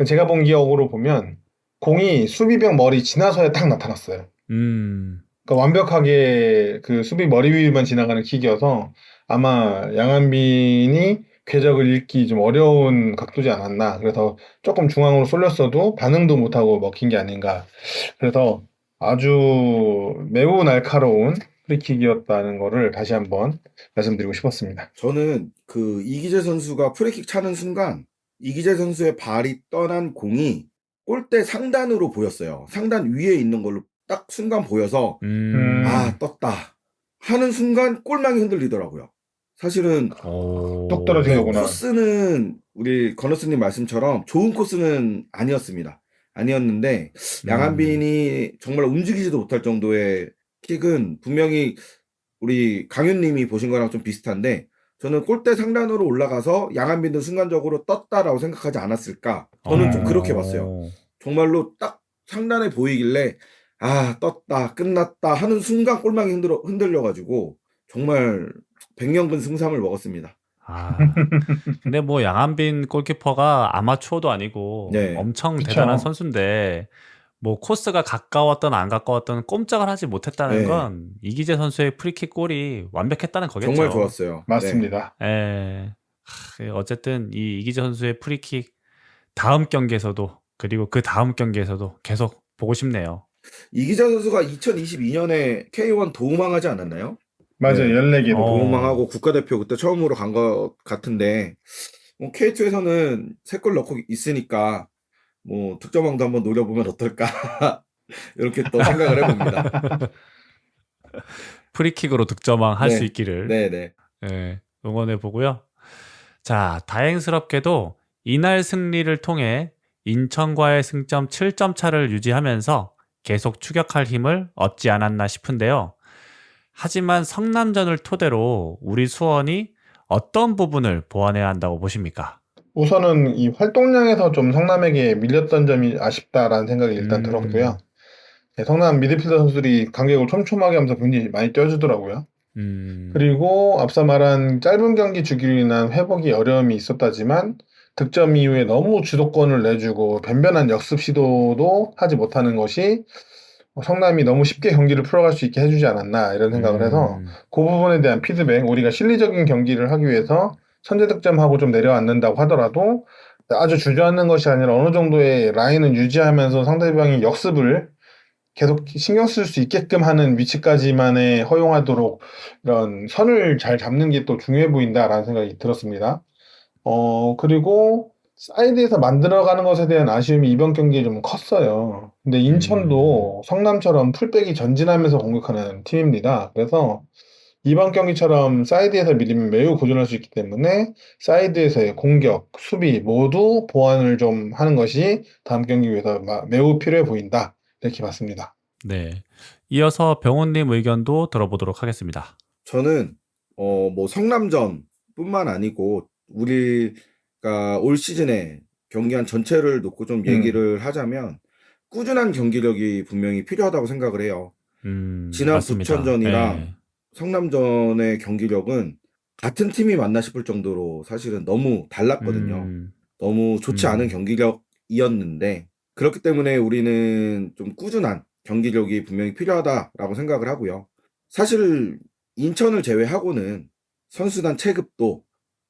제가 본 기억으로 보면 공이 수비병 머리 지나서야 딱 나타났어요. 그러니까 완벽하게 그 수비 머리 위만 지나가는 킥이어서 아마 양한빈이 궤적을 읽기 좀 어려운 각도지 않았나. 그래서 조금 중앙으로 쏠렸어도 반응도 못하고 먹힌 게 아닌가. 그래서 아주 매우 날카로운 프리킥이었다는 거를 다시 한번 말씀드리고 싶었습니다. 저는 그 이기재 선수가 프리킥 차는 순간 이기재 선수의 발이 떠난 공이 골대 상단으로 보였어요. 상단 위에 있는 걸로 딱 순간 보여서 떴다 하는 순간 골망이 흔들리더라고요. 사실은 똑 떨어진 거구나. 코스는 우리 건너스님 말씀처럼 좋은 코스는 아니었는데 양한빈이 정말 움직이지도 못할 정도의 킥은 분명히 우리 강윤님이 보신 거랑 좀 비슷한데 저는 골대 상단으로 올라가서 양한빈도 순간적으로 떴다라고 생각하지 않았을까. 저는 좀 그렇게 봤어요. 정말로 딱 상단에 보이길래 떴다 끝났다 하는 순간 골망이 흔들려가지고 정말 백년근 승삼을 먹었습니다. 근데 뭐 양한빈 골키퍼가 아마추어도 아니고 네. 엄청 그쵸. 대단한 선수인데 뭐 코스가 가까웠던 안 가까웠던 꼼짝을 하지 못했다는 네. 건 이기재 선수의 프리킥 골이 완벽했다는 거겠죠. 정말 좋았어요. 맞습니다. 예. 어쨌든 이 이기재 선수의 프리킥 다음 경기에서도 그리고 그 다음 경기에서도 계속 보고 싶네요. 이기재 선수가 2022년에 K1 도움항하지 않았나요? 맞아요. 네. 14개도. 도움항하고 국가대표 그때 처음으로 간 것 같은데 K2에서는 3골 넣고 있으니까 뭐 득점왕도 한번 노려보면 어떨까 이렇게 또 생각을 해봅니다. 프리킥으로 득점왕 할 수 있기를 네네. 응원해 보고요. 자, 다행스럽게도 이날 승리를 통해 인천과의 승점 7점 차를 유지하면서 계속 추격할 힘을 얻지 않았나 싶은데요. 하지만 성남전을 토대로 우리 수원이 어떤 부분을 보완해야 한다고 보십니까? 우선은 이 활동량에서 좀 성남에게 밀렸던 점이 아쉽다라는 생각이 일단 들었고요. 성남 미드필더 선수들이 간격을 촘촘하게 하면서 굉장히 많이 뛰어주더라고요. 그리고 앞서 말한 짧은 경기 주기로 인한 회복이 어려움이 있었다지만 득점 이후에 너무 주도권을 내주고 변변한 역습 시도도 하지 못하는 것이 성남이 너무 쉽게 경기를 풀어갈 수 있게 해주지 않았나 이런 생각을 해서 그 부분에 대한 피드백, 우리가 실리적인 경기를 하기 위해서 선제 득점하고 좀 내려앉는다고 하더라도 아주 주저앉는 것이 아니라 어느 정도의 라인을 유지하면서 상대방이 역습을 계속 신경 쓸 수 있게끔 하는 위치까지만에 허용하도록 이런 선을 잘 잡는 게 또 중요해 보인다라는 생각이 들었습니다. 그리고 사이드에서 만들어가는 것에 대한 아쉬움이 이번 경기에 좀 컸어요. 근데 인천도 성남처럼 풀백이 전진하면서 공격하는 팀입니다. 그래서 이번 경기처럼 사이드에서 밀리면 매우 고전할 수 있기 때문에 사이드에서의 공격, 수비 모두 보완을 좀 하는 것이 다음 경기 위해서 매우 필요해 보인다. 이렇게 봤습니다. 네. 이어서 병훈님 의견도 들어보도록 하겠습니다. 저는 뭐 성남전뿐만 아니고 우리가 올 시즌에 경기한 전체를 놓고 좀 얘기를 하자면 꾸준한 경기력이 분명히 필요하다고 생각을 해요. 지난 맞습니다. 부천전이랑 성남전의 경기력은 같은 팀이 맞나 싶을 정도로 사실은 너무 달랐거든요. 너무 좋지 않은 경기력이었는데 그렇기 때문에 우리는 좀 꾸준한 경기력이 분명히 필요하다라고 생각을 하고요. 사실 인천을 제외하고는 선수단 체급도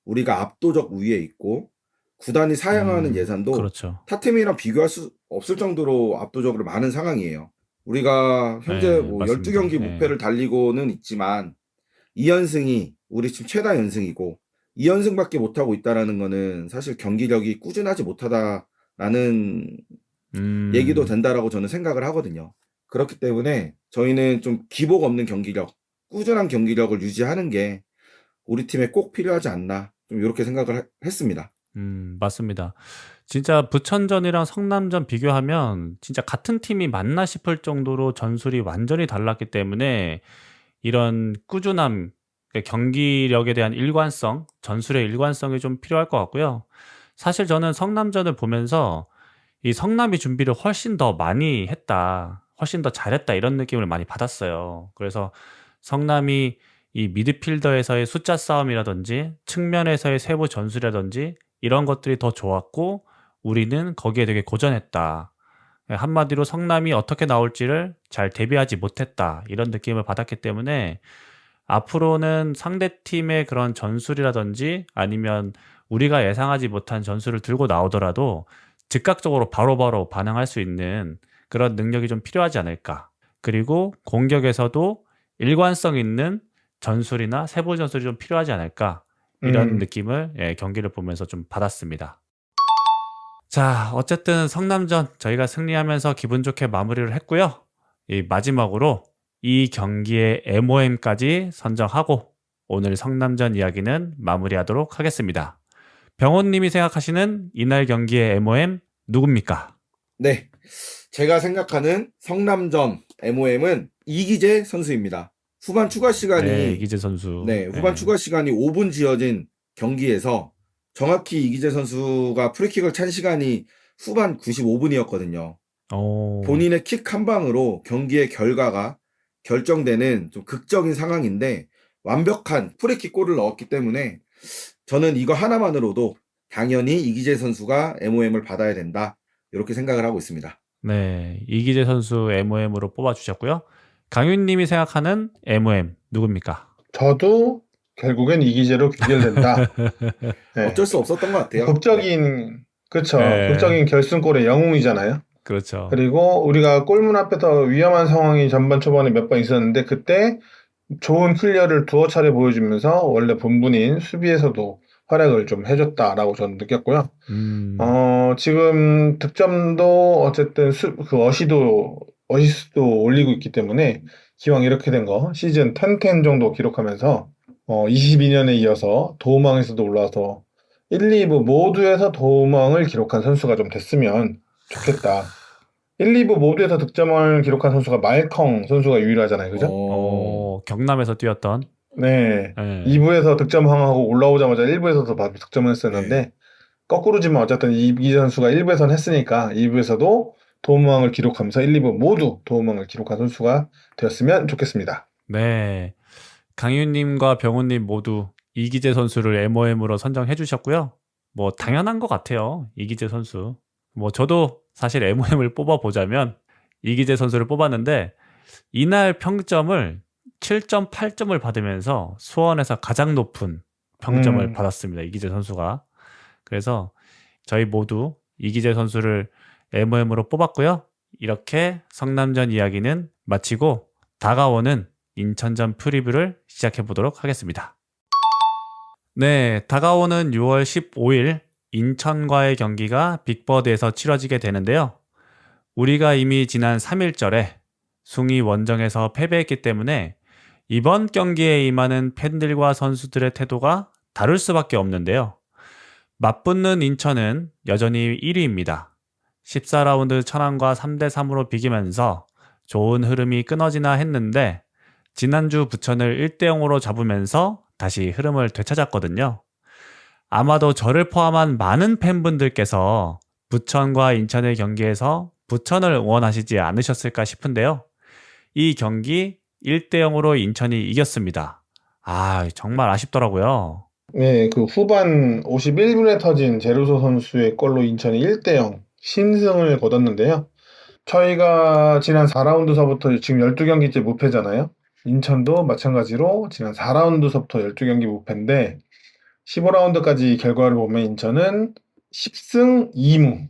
우리가 압도적 우위에 있고 구단이 사양하는 예산도 그렇죠. 타 팀이랑 비교할 수 없을 정도로 압도적으로 많은 상황이에요. 우리가 현재 뭐 맞습니다. 12경기 무패를 달리고는 있지만 2연승이 우리 지금 최다 연승이고 2연승밖에 못하고 있다라는 거는 사실 경기력이 꾸준하지 못하다라는 얘기도 된다라고 저는 생각을 하거든요. 그렇기 때문에 저희는 좀 기복 없는 경기력, 꾸준한 경기력을 유지하는 게 우리 팀에 꼭 필요하지 않나 좀 이렇게 생각을 했습니다. 맞습니다. 진짜 부천전이랑 성남전 비교하면 진짜 같은 팀이 맞나 싶을 정도로 전술이 완전히 달랐기 때문에 이런 꾸준함, 그러니까 경기력에 대한 일관성, 전술의 일관성이 좀 필요할 것 같고요. 사실 저는 성남전을 보면서 이 성남이 준비를 훨씬 더 많이 했다, 훨씬 더 잘했다 이런 느낌을 많이 받았어요. 그래서 성남이 이 미드필더에서의 숫자 싸움이라든지 측면에서의 세부 전술이라든지 이런 것들이 더 좋았고 우리는 거기에 되게 고전했다. 한마디로 성남이 어떻게 나올지를 잘 대비하지 못했다. 이런 느낌을 받았기 때문에 앞으로는 상대팀의 그런 전술이라든지 아니면 우리가 예상하지 못한 전술을 들고 나오더라도 즉각적으로 바로바로 반응할 수 있는 그런 능력이 좀 필요하지 않을까. 그리고 공격에서도 일관성 있는 전술이나 세부 전술이 좀 필요하지 않을까. 이런 느낌을 경기를 보면서 좀 받았습니다. 자, 어쨌든 성남전 저희가 승리하면서 기분 좋게 마무리를 했고요. 이 마지막으로 이 경기의 MOM까지 선정하고 오늘 성남전 이야기는 마무리하도록 하겠습니다. 병호님이 생각하시는 이날 경기의 MOM 누굽니까? 네, 제가 생각하는 성남전 MOM은 이기재 선수입니다. 후반 추가 시간이 네, 이기재 선수. 후반 추가 시간이 5분 지어진 경기에서 정확히 이기재 선수가 프리킥을 찬 시간이 후반 95분이었거든요. 본인의 킥 한 방으로 경기의 결과가 결정되는 좀 극적인 상황인데 완벽한 프리킥 골을 넣었기 때문에 저는 이거 하나만으로도 당연히 이기재 선수가 MOM을 받아야 된다. 이렇게 생각을 하고 있습니다. 네, 이기재 선수 MOM으로 뽑아주셨고요. 강윤님이 생각하는 MOM 누굽니까? 저도 결국엔 이기재로 귀결된다. 네. 어쩔 수 없었던 것 같아요. 그렇죠. 네. 극적인 결승골의 영웅이잖아요. 그렇죠. 그리고 우리가 골문 앞에서 위험한 상황이 전반 초반에 몇 번 있었는데 그때 좋은 클리어를 두어 차례 보여주면서 원래 본분인 수비에서도 활약을 좀 해줬다라고 저는 느꼈고요. 지금 득점도 어쨌든 어시스트도 올리고 있기 때문에 기왕 이렇게 된 거 시즌 10-10 정도 기록하면서 22년에 이어서 도움왕에서도 올라와서 1, 2부 모두에서 도움왕을 기록한 선수가 좀 됐으면 좋겠다. 1, 2부 모두에서 득점을 기록한 선수가 말컹 선수가 유일하잖아요. 그죠? 경남에서 뛰었던. 네. 2부에서 득점왕하고 올라오자마자 1부에서도 바로 득점을 했었는데 거꾸로지만 어쨌든 이기재 선수가 1부에선 했으니까 2부에서도 도움왕을 기록하면서 1, 2부 모두 도움왕을 기록한 선수가 되었으면 좋겠습니다. 네. 강윤님과 병훈님 모두 이기재 선수를 MOM으로 선정해 주셨고요. 뭐 당연한 것 같아요. 이기재 선수. 뭐 저도 사실 MOM을 뽑아보자면 이기재 선수를 뽑았는데 이날 평점을 7.8점을 받으면서 수원에서 가장 높은 평점을 받았습니다. 이기재 선수가. 그래서 저희 모두 이기재 선수를 MOM으로 뽑았고요. 이렇게 성남전 이야기는 마치고 다가오는 인천전 프리뷰를 시작해 보도록 하겠습니다. 네, 다가오는 6월 15일 인천과의 경기가 빅버드에서 치러지게 되는데요. 우리가 이미 지난 3일절에 숭이 원정에서 패배했기 때문에 이번 경기에 임하는 팬들과 선수들의 태도가 다를 수밖에 없는데요. 맞붙는 인천은 여전히 1위입니다. 14라운드 천안과 3대3으로 비기면서 좋은 흐름이 끊어지나 했는데 지난주 부천을 1대0으로 잡으면서 다시 흐름을 되찾았거든요. 아마도 저를 포함한 많은 팬분들께서 부천과 인천의 경기에서 부천을 응원하시지 않으셨을까 싶은데요. 이 경기 1대0으로 인천이 이겼습니다. 정말 아쉽더라고요. 네, 그 후반 51분에 터진 제루소 선수의 골로 인천이 1대0 신승을 거뒀는데요. 저희가 지난 4라운드서부터 지금 12경기째 무패잖아요. 인천도 마찬가지로 지난 4라운드서부터 12경기 무패인데 15라운드까지 결과를 보면 인천은 10승 2무,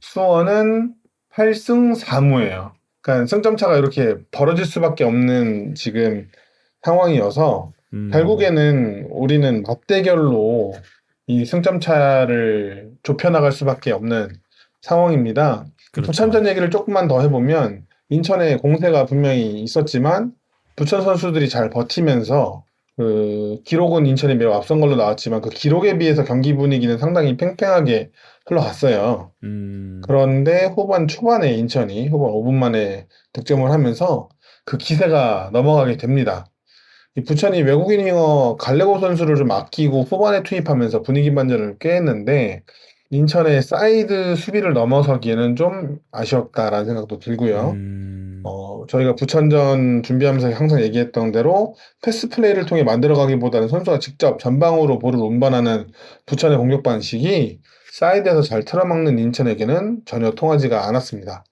수원은 8승 4무예요. 그러니까 승점차가 이렇게 벌어질 수밖에 없는 지금 상황이어서 결국에는 우리는 맞대결로 이 승점차를 좁혀나갈 수밖에 없는 상황입니다. 그렇죠. 부천전 얘기를 조금만 더 해보면 인천에 공세가 분명히 있었지만 부천 선수들이 잘 버티면서 그 기록은 인천이 매우 앞선 걸로 나왔지만 그 기록에 비해서 경기 분위기는 상당히 팽팽하게 흘러갔어요. 그런데 후반 초반에 인천이 후반 5분 만에 득점을 하면서 그 기세가 넘어가게 됩니다. 이 부천이 외국인 윙어 갈레고 선수를 좀 아끼고 후반에 투입하면서 분위기 반전을 꾀했는데 인천의 사이드 수비를 넘어서기에는 좀 아쉬웠다라는 생각도 들고요. 저희가 부천전 준비하면서 항상 얘기했던 대로 패스 플레이를 통해 만들어가기보다는 선수가 직접 전방으로 볼을 운반하는 부천의 공격 방식이 사이드에서 잘 틀어막는 인천에게는 전혀 통하지가 않았습니다.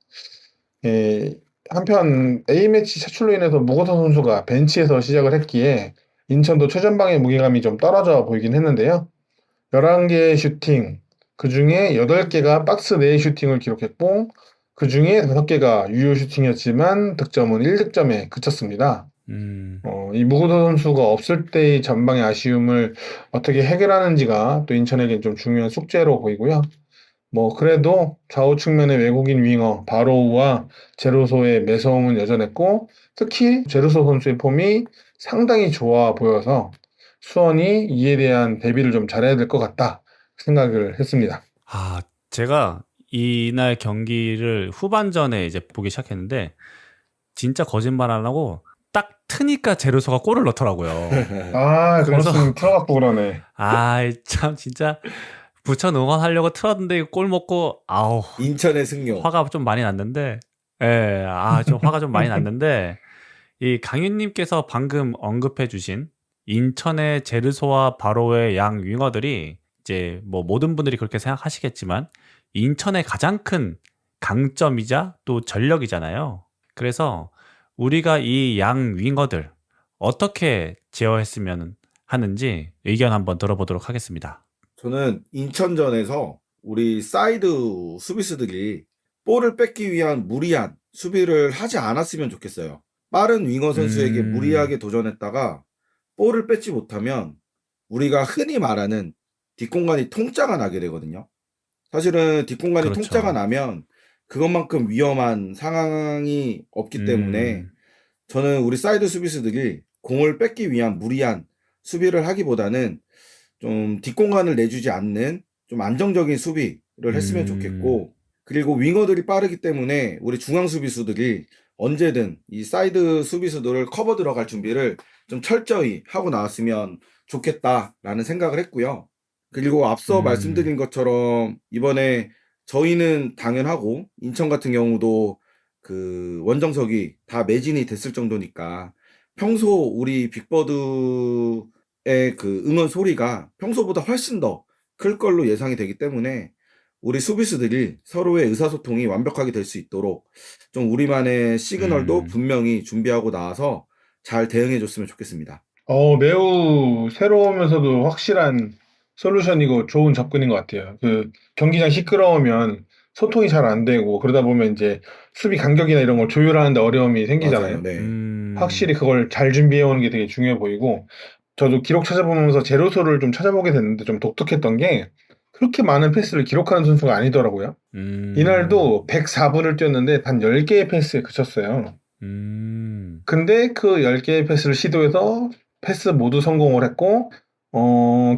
예, 한편 A매치 차출로 인해서 무고서 선수가 벤치에서 시작을 했기에 인천도 최전방의 무게감이 좀 떨어져 보이긴 했는데요. 11개의 슈팅, 그 중에 8개가 박스 내의 슈팅을 기록했고, 그 중에 5개가 유효 슈팅이었지만 득점은 1득점에 그쳤습니다. 이 무고서 선수가 없을 때의 전방의 아쉬움을 어떻게 해결하는지가 또 인천에게 좀 중요한 숙제로 보이고요. 그래도 좌우 측면의 외국인 윙어 바로우와 제루소의 매서움은 여전했고, 특히 제루소 선수의 폼이 상당히 좋아 보여서 수원이 이에 대한 대비를 좀 잘해야 될 것 같다 생각을 했습니다. 제가 이날 경기를 후반전에 이제 보기 시작했는데 진짜 거짓말 안 하고 딱 트니까 제루소가 골을 넣더라고요. 그래서 그렇으면 틀어갖고 그러네. 참 진짜 부천 응원하려고 틀었는데 골 먹고 인천의 승료. 화가 좀 많이 났는데, 좀 화가 좀 많이 났는데, 이 강윤님께서 방금 언급해주신 인천의 제르소와 바로의 양 윙어들이 이제 뭐 모든 분들이 그렇게 생각하시겠지만 인천의 가장 큰 강점이자 또 전력이잖아요. 그래서 우리가 이 양 윙어들 어떻게 제어했으면 하는지 의견 한번 들어보도록 하겠습니다. 저는 인천전에서 우리 사이드 수비수들이 볼을 뺏기 위한 무리한 수비를 하지 않았으면 좋겠어요. 빠른 윙어 선수에게 무리하게 도전했다가 볼을 뺏지 못하면 우리가 흔히 말하는 뒷공간이 통짜가 나게 되거든요. 사실은 뒷공간이 그렇죠. 통짜가 나면 그것만큼 위험한 상황이 없기 때문에 저는 우리 사이드 수비수들이 공을 뺏기 위한 무리한 수비를 하기보다는 좀 뒷공간을 내주지 않는 좀 안정적인 수비를 했으면 좋겠고, 그리고 윙어들이 빠르기 때문에 우리 중앙 수비수들이 언제든 이 사이드 수비수들을 커버 들어갈 준비를 좀 철저히 하고 나왔으면 좋겠다라는 생각을 했고요. 그리고 앞서 말씀드린 것처럼 이번에 저희는 당연하고 인천 같은 경우도 그 원정석이 다 매진이 됐을 정도니까 평소 우리 빅버드의 그 응원 소리가 평소보다 훨씬 더 클 걸로 예상이 되기 때문에 우리 수비수들이 서로의 의사소통이 완벽하게 될 수 있도록 좀 우리만의 시그널도 분명히 준비하고 나와서 잘 대응해 줬으면 좋겠습니다. 매우 새로우면서도 확실한 솔루션이고 좋은 접근인 것 같아요. 그 경기장 시끄러우면 소통이 잘 안 되고 그러다 보면 이제 수비 간격이나 이런 걸 조율하는데 어려움이 생기잖아요. 맞아요. 네. 확실히 그걸 잘 준비해 오는 게 되게 중요해 보이고, 저도 기록 찾아보면서 제로소를 좀 찾아보게 됐는데 좀 독특했던 게 그렇게 많은 패스를 기록하는 선수가 아니더라고요. 이날도 104분을 뛰었는데 단 10개의 패스에 그쳤어요. 근데 그 10개의 패스를 시도해서 패스 모두 성공을 했고,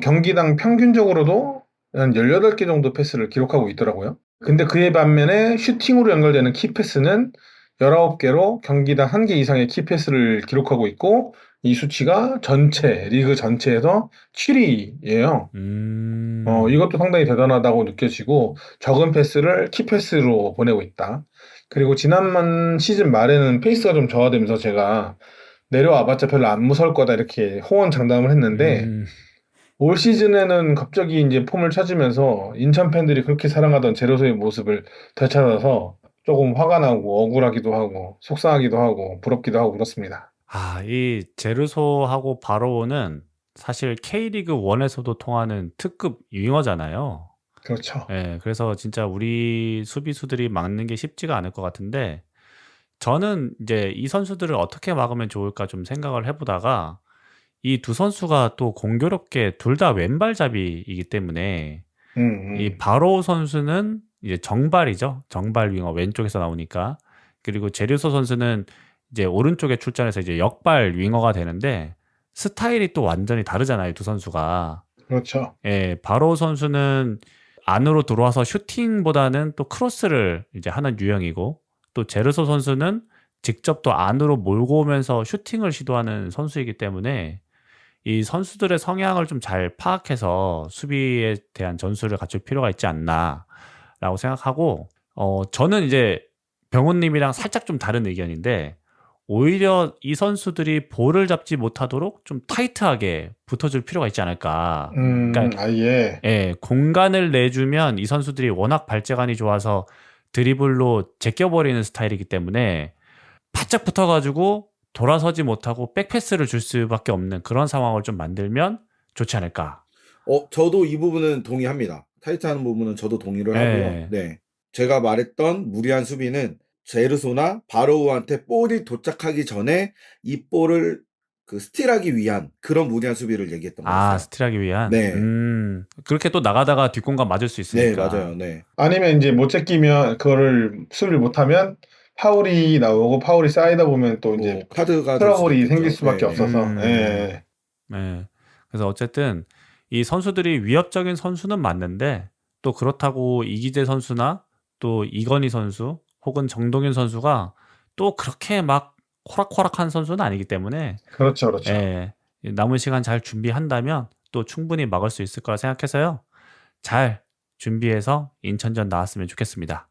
경기당 평균적으로도 한 18개 정도 패스를 기록하고 있더라고요. 근데 그에 반면에 슈팅으로 연결되는 키패스는 19개로 경기당 1개 이상의 키패스를 기록하고 있고, 이 수치가 리그 전체에서 7위예요. 이것도 상당히 대단하다고 느껴지고, 적은 패스를 키패스로 보내고 있다. 그리고 지난 시즌 말에는 페이스가 좀 저하되면서 제가 내려와봤자 별로 안 무서울 거다 이렇게 호언장담을 했는데, 올 시즌에는 갑자기 이제 폼을 찾으면서 인천 팬들이 그렇게 사랑하던 제로소의 모습을 되찾아서 조금 화가 나고 억울하기도 하고 속상하기도 하고 부럽기도 하고 그렇습니다. 이 제르소하고 바로우는 사실 K리그 1에서도 통하는 특급 윙어잖아요. 그렇죠. 그래서 진짜 우리 수비수들이 막는 게 쉽지가 않을 것 같은데, 저는 이제 이 선수들을 어떻게 막으면 좋을까 좀 생각을 해보다가 이 두 선수가 또 공교롭게 둘 다 왼발잡이이기 때문에 이 바로우 선수는 이제 정발이죠. 정발 윙어 왼쪽에서 나오니까. 그리고 제르소 선수는 이제 오른쪽에 출전해서 이제 역발 윙어가 되는데 스타일이 또 완전히 다르잖아요, 두 선수가. 그렇죠. 예, 바로 선수는 안으로 들어와서 슈팅보다는 또 크로스를 이제 하는 유형이고 또 제르소 선수는 직접 또 안으로 몰고 오면서 슈팅을 시도하는 선수이기 때문에 이 선수들의 성향을 좀 잘 파악해서 수비에 대한 전술을 갖출 필요가 있지 않나라고 생각하고 저는 이제 병훈님이랑 살짝 좀 다른 의견인데 오히려 이 선수들이 볼을 잡지 못하도록 좀 타이트하게 붙어줄 필요가 있지 않을까. 그러니까 아예. 예, 공간을 내주면 이 선수들이 워낙 발재간이 좋아서 드리블로 제껴버리는 스타일이기 때문에 바짝 붙어가지고 돌아서지 못하고 백패스를 줄 수밖에 없는 그런 상황을 좀 만들면 좋지 않을까. 저도 이 부분은 동의합니다. 타이트한 부분은 저도 동의를 하고요. 예. 네. 제가 말했던 무리한 수비는 제르소나 바로우한테 볼이 도착하기 전에 이 볼을 그 스틸하기 위한 그런 무리한 수비를 얘기했던 거였어요. 스틸하기 위한. 네. 그렇게 또 나가다가 뒷공간 맞을 수 네, 있으니까. 맞아요. 네. 아니면 이제 못 제끼면 그거를 수비를 못하면 파울이 나오고 파울이 쌓이다 보면 또 이제 카드가 될 수도 트러블이 있겠죠. 생길 수밖에 네. 없어서. 음. 예. 네. 그래서 어쨌든 이 선수들이 위협적인 선수는 맞는데 또 그렇다고 이기재 선수나 또 이건희 선수 혹은 정동윤 선수가 또 그렇게 막 호락호락한 선수는 아니기 때문에 그렇죠, 그렇죠. 예, 남은 시간 잘 준비한다면 또 충분히 막을 수 있을 거라 생각해서요. 잘 준비해서 인천전 나왔으면 좋겠습니다.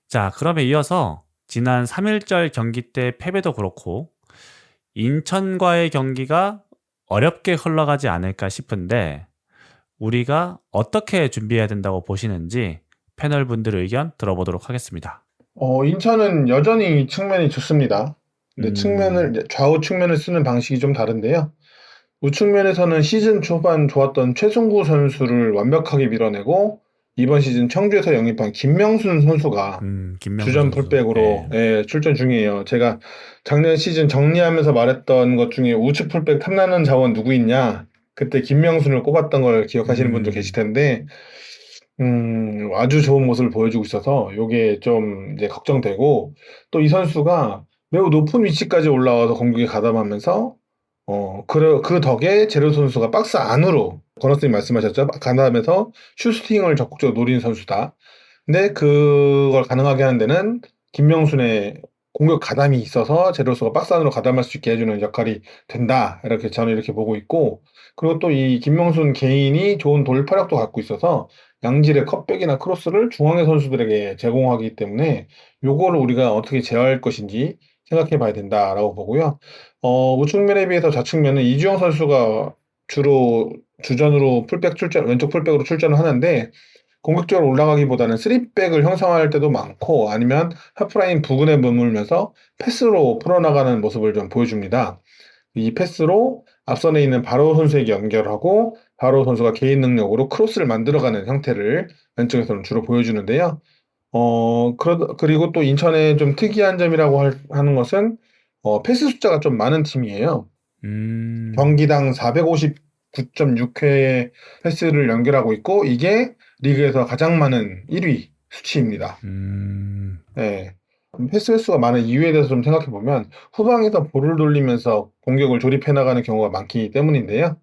자, 그러면 이어서 지난 3.1절 경기 때 패배도 그렇고 인천과의 경기가 어렵게 흘러가지 않을까 싶은데 우리가 어떻게 준비해야 된다고 보시는지 패널 분들 의견 들어보도록 하겠습니다. 인천은 여전히 측면이 좋습니다. 근데 좌우 측면을 쓰는 방식이 좀 다른데요. 우측면에서는 시즌 초반 좋았던 최승구 선수를 완벽하게 밀어내고 이번 시즌 청주에서 영입한 김명순 선수가 주전 풀백으로 출전 중이에요. 제가 작년 시즌 정리하면서 말했던 것 중에 우측 풀백 탐나는 자원 누구 있냐? 그때 김명순을 꼽았던 걸 기억하시는 분도 계실 텐데 아주 좋은 모습을 보여주고 있어서 요게 좀 이제 걱정되고 또 이 선수가 매우 높은 위치까지 올라와서 공격에 가담하면서 그 덕에 제르 선수가 박스 안으로 권학생님 말씀하셨죠? 가담해서 슈팅을 적극적으로 노리는 선수다. 근데 그걸 가능하게 하는 데는 김명순의 공격 가담이 있어서 제로스가 박스 안으로 가담할 수 있게 해주는 역할이 된다. 이렇게 저는 이렇게 보고 있고 그리고 또 이 김명순 개인이 좋은 돌파력도 갖고 있어서 양질의 컷백이나 크로스를 중앙의 선수들에게 제공하기 때문에 요거를 우리가 어떻게 제어할 것인지 생각해 봐야 된다라고 보고요. 우측면에 비해서 좌측면은 이주영 선수가 주로 주전으로 왼쪽 풀백으로 출전을 하는데 공격적으로 올라가기보다는 3백을 형성할 때도 많고 아니면 하프라인 부근에 머물면서 패스로 풀어나가는 모습을 좀 보여줍니다. 이 패스로 앞선에 있는 바로 선수에게 연결하고 바로 선수가 개인 능력으로 크로스를 만들어가는 형태를 왼쪽에서는 주로 보여주는데요. 그리고 또 인천의 좀 특이한 점이라고 하는 것은 패스 숫자가 좀 많은 팀이에요. 경기당 459.6회의 패스를 연결하고 있고 이게 리그에서 가장 많은 1위 수치입니다. 네. 패스 횟수가 많은 이유에 대해서 좀 생각해보면 후방에서 볼을 돌리면서 공격을 조립해 나가는 경우가 많기 때문인데요.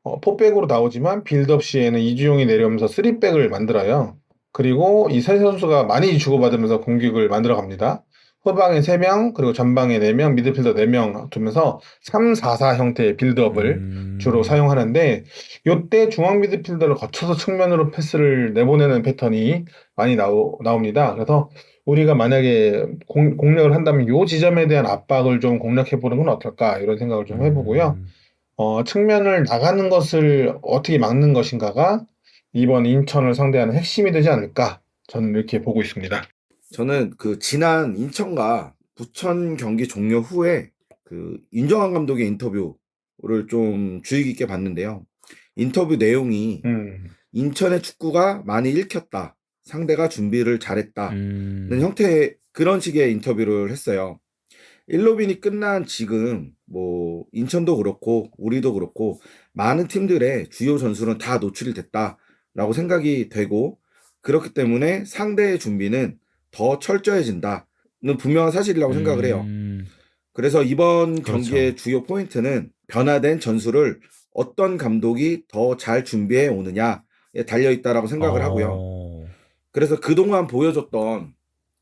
4백으로 나오지만 빌드업 시에는 이주용이 내려오면서 3백을 만들어요. 그리고 이 세 선수가 많이 주고받으면서 공격을 만들어갑니다. 후방에 3명, 그리고 전방에 4명, 미드필더 4명 두면서 3-4-4 형태의 빌드업을 주로 사용하는데 이때 중앙 미드필더를 거쳐서 측면으로 패스를 내보내는 패턴이 많이 나옵니다. 그래서 우리가 만약에 공략을 한다면 이 지점에 대한 압박을 좀 공략해보는 건 어떨까 이런 생각을 좀 해보고요. 측면을 나가는 것을 어떻게 막는 것인가가 이번 인천을 상대하는 핵심이 되지 않을까 저는 이렇게 보고 있습니다. 저는 그 지난 인천과 부천 경기 종료 후에 그 윤정환 감독의 인터뷰를 좀 주의 깊게 봤는데요. 인터뷰 내용이 인천의 축구가 많이 읽혔다. 상대가 준비를 잘했다는 형태의 그런 식의 인터뷰를 했어요. 일로빈이 끝난 지금 뭐 인천도 그렇고 우리도 그렇고 많은 팀들의 주요 전술은 다 노출이 됐다라고 생각이 되고 그렇기 때문에 상대의 준비는 더 철저해진다. 분명한 사실이라고 생각을 해요. 음, 그래서 이번 그렇죠. 경기의 주요 포인트는 변화된 전술을 어떤 감독이 더 잘 준비해 오느냐에 달려 있다라고 생각을 하고요. 어, 그래서 그동안 보여줬던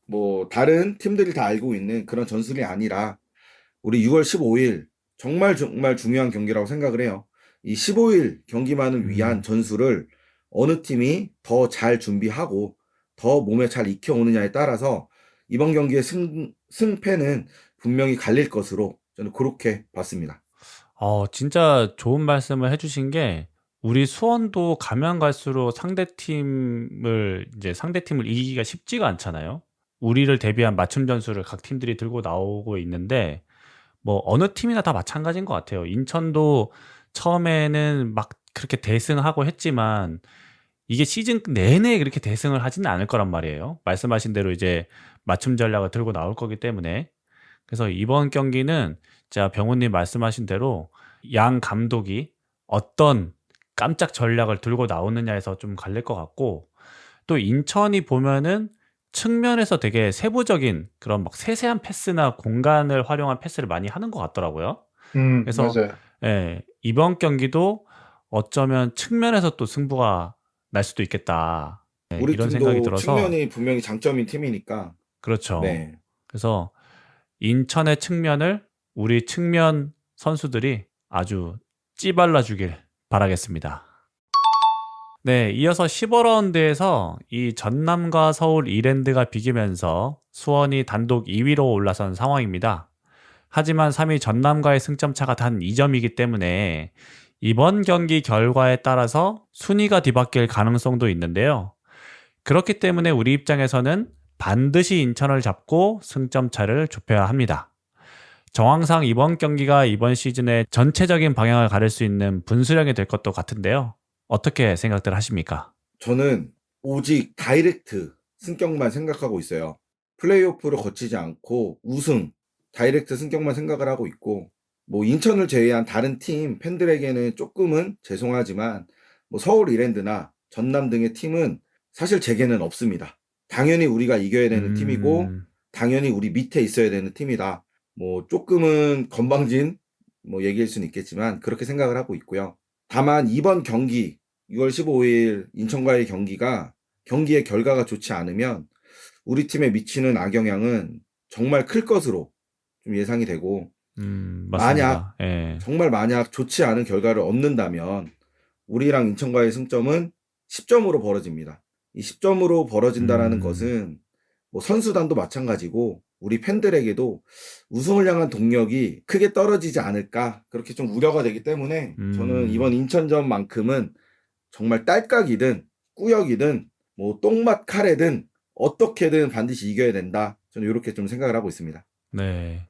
뭐 다른 팀들이 다 알고 있는 그런 전술이 아니라 우리 6월 15일 정말 정말 중요한 경기라고 생각을 해요. 이 15일 경기만을 위한 전술을 어느 팀이 더 잘 준비하고 더 몸에 잘 익혀오느냐에 따라서 이번 경기의 승패는 분명히 갈릴 것으로 저는 그렇게 봤습니다. 진짜 좋은 말씀을 해주신 게, 우리 수원도 가면 갈수록 상대팀을 이기기가 쉽지가 않잖아요. 우리를 대비한 맞춤 전술을 각 팀들이 들고 나오고 있는데, 뭐 어느 팀이나 다 마찬가지인 것 같아요. 인천도 처음에는 막 그렇게 대승하고 했지만, 이게 시즌 내내 그렇게 대승을 하지는 않을 거란 말이에요. 말씀하신 대로 이제 맞춤 전략을 들고 나올 거기 때문에. 그래서 이번 경기는 제가 병훈님 말씀하신 대로 양 감독이 어떤 깜짝 전략을 들고 나오느냐에서 좀 갈릴 것 같고, 또 인천이 보면은 측면에서 되게 세부적인 그런 막 세세한 패스나 공간을 활용한 패스를 많이 하는 것 같더라고요. 그래서 맞아요. 이번 경기도 어쩌면 측면에서 또 승부가 날 수도 있겠다. 우리 이런 생각이 팀도 들어서. 측면이 분명히 장점인 팀이니까. 그렇죠. 네. 그래서 인천의 측면을 우리 측면 선수들이 아주 찌발라 주길 바라겠습니다. 네, 이어서 15라운드에서 이 전남과 서울 이랜드가 비기면서 수원이 단독 2위로 올라선 상황입니다. 하지만 3위 전남과의 승점 차가 단 2점이기 때문에 이번 경기 결과에 따라서 순위가 뒤바뀔 가능성도 있는데요. 그렇기 때문에 우리 입장에서는 반드시 인천을 잡고 승점 차를 좁혀야 합니다. 정황상 이번 경기가 이번 시즌의 전체적인 방향을 가릴 수 있는 분수령이 될 것도 같은데요. 어떻게 생각들 하십니까? 저는 오직 다이렉트 승격만 생각하고 있어요. 플레이오프를 거치지 않고 우승, 다이렉트 승격만 생각을 하고 있고, 뭐 인천을 제외한 다른 팀 팬들에게는 조금은 죄송하지만 뭐 서울 이랜드나 전남 등의 팀은 사실 제게는 없습니다. 당연히 우리가 이겨야 되는 팀이고 당연히 우리 밑에 있어야 되는 팀이다. 뭐 조금은 건방진 뭐 얘기일 수는 있겠지만 그렇게 생각을 하고 있고요. 다만 이번 경기 6월 15일 인천과의 경기의 결과가 좋지 않으면 우리 팀에 미치는 악영향은 정말 클 것으로 좀 예상이 되고, 만약 맞습니다. 정말 만약 좋지 않은 결과를 얻는다면 우리랑 인천과의 승점은 10점으로 벌어집니다. 이 10점으로 벌어진다라는 것은 뭐 선수단도 마찬가지고 우리 팬들에게도 우승을 향한 동력이 크게 떨어지지 않을까, 그렇게 좀 우려가 되기 때문에 저는 이번 인천전만큼은 정말 딸깍이든 꾸역이든 뭐 똥맛 카레든 어떻게든 반드시 이겨야 된다. 저는 이렇게 좀 생각을 하고 있습니다. 네.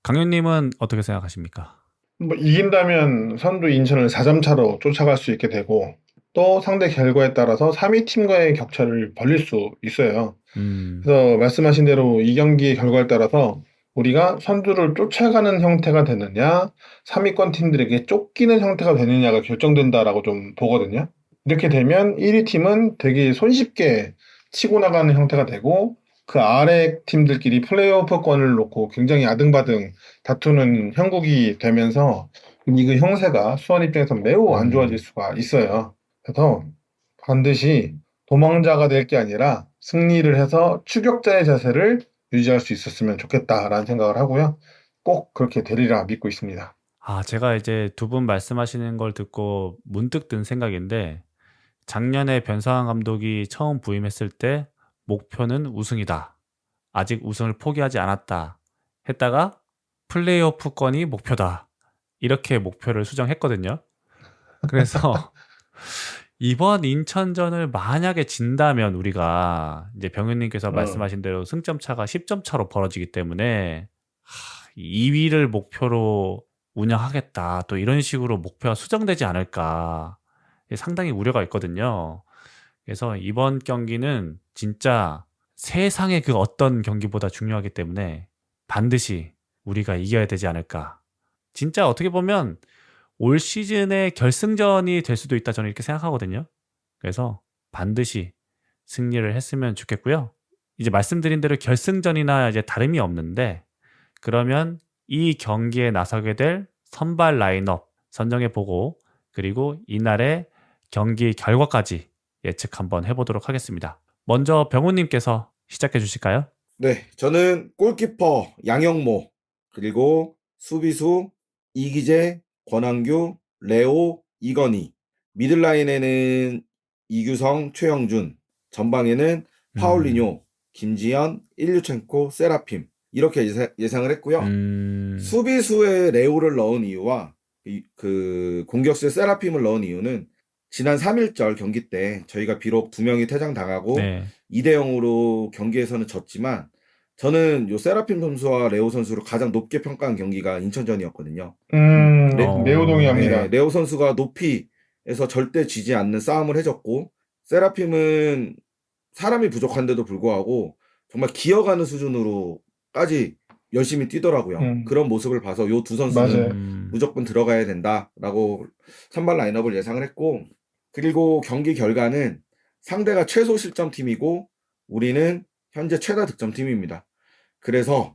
강윤님은 어떻게 생각하십니까? 뭐 이긴다면 선두 인천을 4점 차로 쫓아갈 수 있게 되고, 또 상대 결과에 따라서 3위 팀과의 격차를 벌릴 수 있어요. 그래서 말씀하신 대로 이 경기의 결과에 따라서 우리가 선두를 쫓아가는 형태가 되느냐, 3위권 팀들에게 쫓기는 형태가 되느냐가 결정된다라고 좀 보거든요. 이렇게 되면 1위 팀은 되게 손쉽게 치고 나가는 형태가 되고, 그 아래 팀들끼리 플레이오프권을 놓고 굉장히 아등바등 다투는 형국이 되면서 리그 형세가 수원 입장에서 매우 안 좋아질 수가 있어요. 그래서 반드시 도망자가 될 게 아니라 승리를 해서 추격자의 자세를 유지할 수 있었으면 좋겠다라는 생각을 하고요. 꼭 그렇게 되리라 믿고 있습니다. 제가 이제 두 분 말씀하시는 걸 듣고 문득 든 생각인데, 작년에 변상환 감독이 처음 부임했을 때 목표는 우승이다. 아직 우승을 포기하지 않았다. 했다가 플레이오프권이 목표다. 이렇게 목표를 수정했거든요. 그래서 이번 인천전을 만약에 진다면 우리가 이제 병현님께서 말씀하신 대로 승점 차가 10점 차로 벌어지기 때문에 2위를 목표로 운영하겠다. 또 이런 식으로 목표가 수정되지 않을까. 상당히 우려가 있거든요. 그래서 이번 경기는 진짜 세상의 그 어떤 경기보다 중요하기 때문에 반드시 우리가 이겨야 되지 않을까. 진짜 어떻게 보면 올 시즌의 결승전이 될 수도 있다, 저는 이렇게 생각하거든요. 그래서 반드시 승리를 했으면 좋겠고요. 이제 말씀드린 대로 결승전이나 이제 다름이 없는데 그러면 이 경기에 나서게 될 선발 라인업 선정해 보고 그리고 이날의 경기 결과까지 예측 한번 해보도록 하겠습니다. 먼저 병우님께서 시작해 주실까요? 네, 저는 골키퍼 양영모, 그리고 수비수 이기재, 권한규, 레오, 이건희, 미들라인에는 이규성, 최영준, 전방에는 파울리뇨, 김지현, 일류첸코, 세라핌 이렇게 예상을 했고요. 수비수에 레오를 넣은 이유와 그 공격수에 세라핌을 넣은 이유는 지난 3일절 경기 때 저희가 비록 2명이 퇴장당하고 네. 2대0으로 경기에서는 졌지만 저는 요 세라핌 선수와 레오 선수를 가장 높게 평가한 경기가 인천전이었거든요. 매우 동의합니다. 네, 레오 선수가 높이에서 절대 지지 않는 싸움을 해줬고 세라핌은 사람이 부족한데도 불구하고 정말 기어가는 수준으로까지 열심히 뛰더라고요. 그런 모습을 봐서 요 두 선수는 맞아요. 무조건 들어가야 된다라고 선발 라인업을 예상을 했고 그리고 경기 결과는 상대가 최소 실점팀이고 우리는 현재 최다 득점팀입니다. 그래서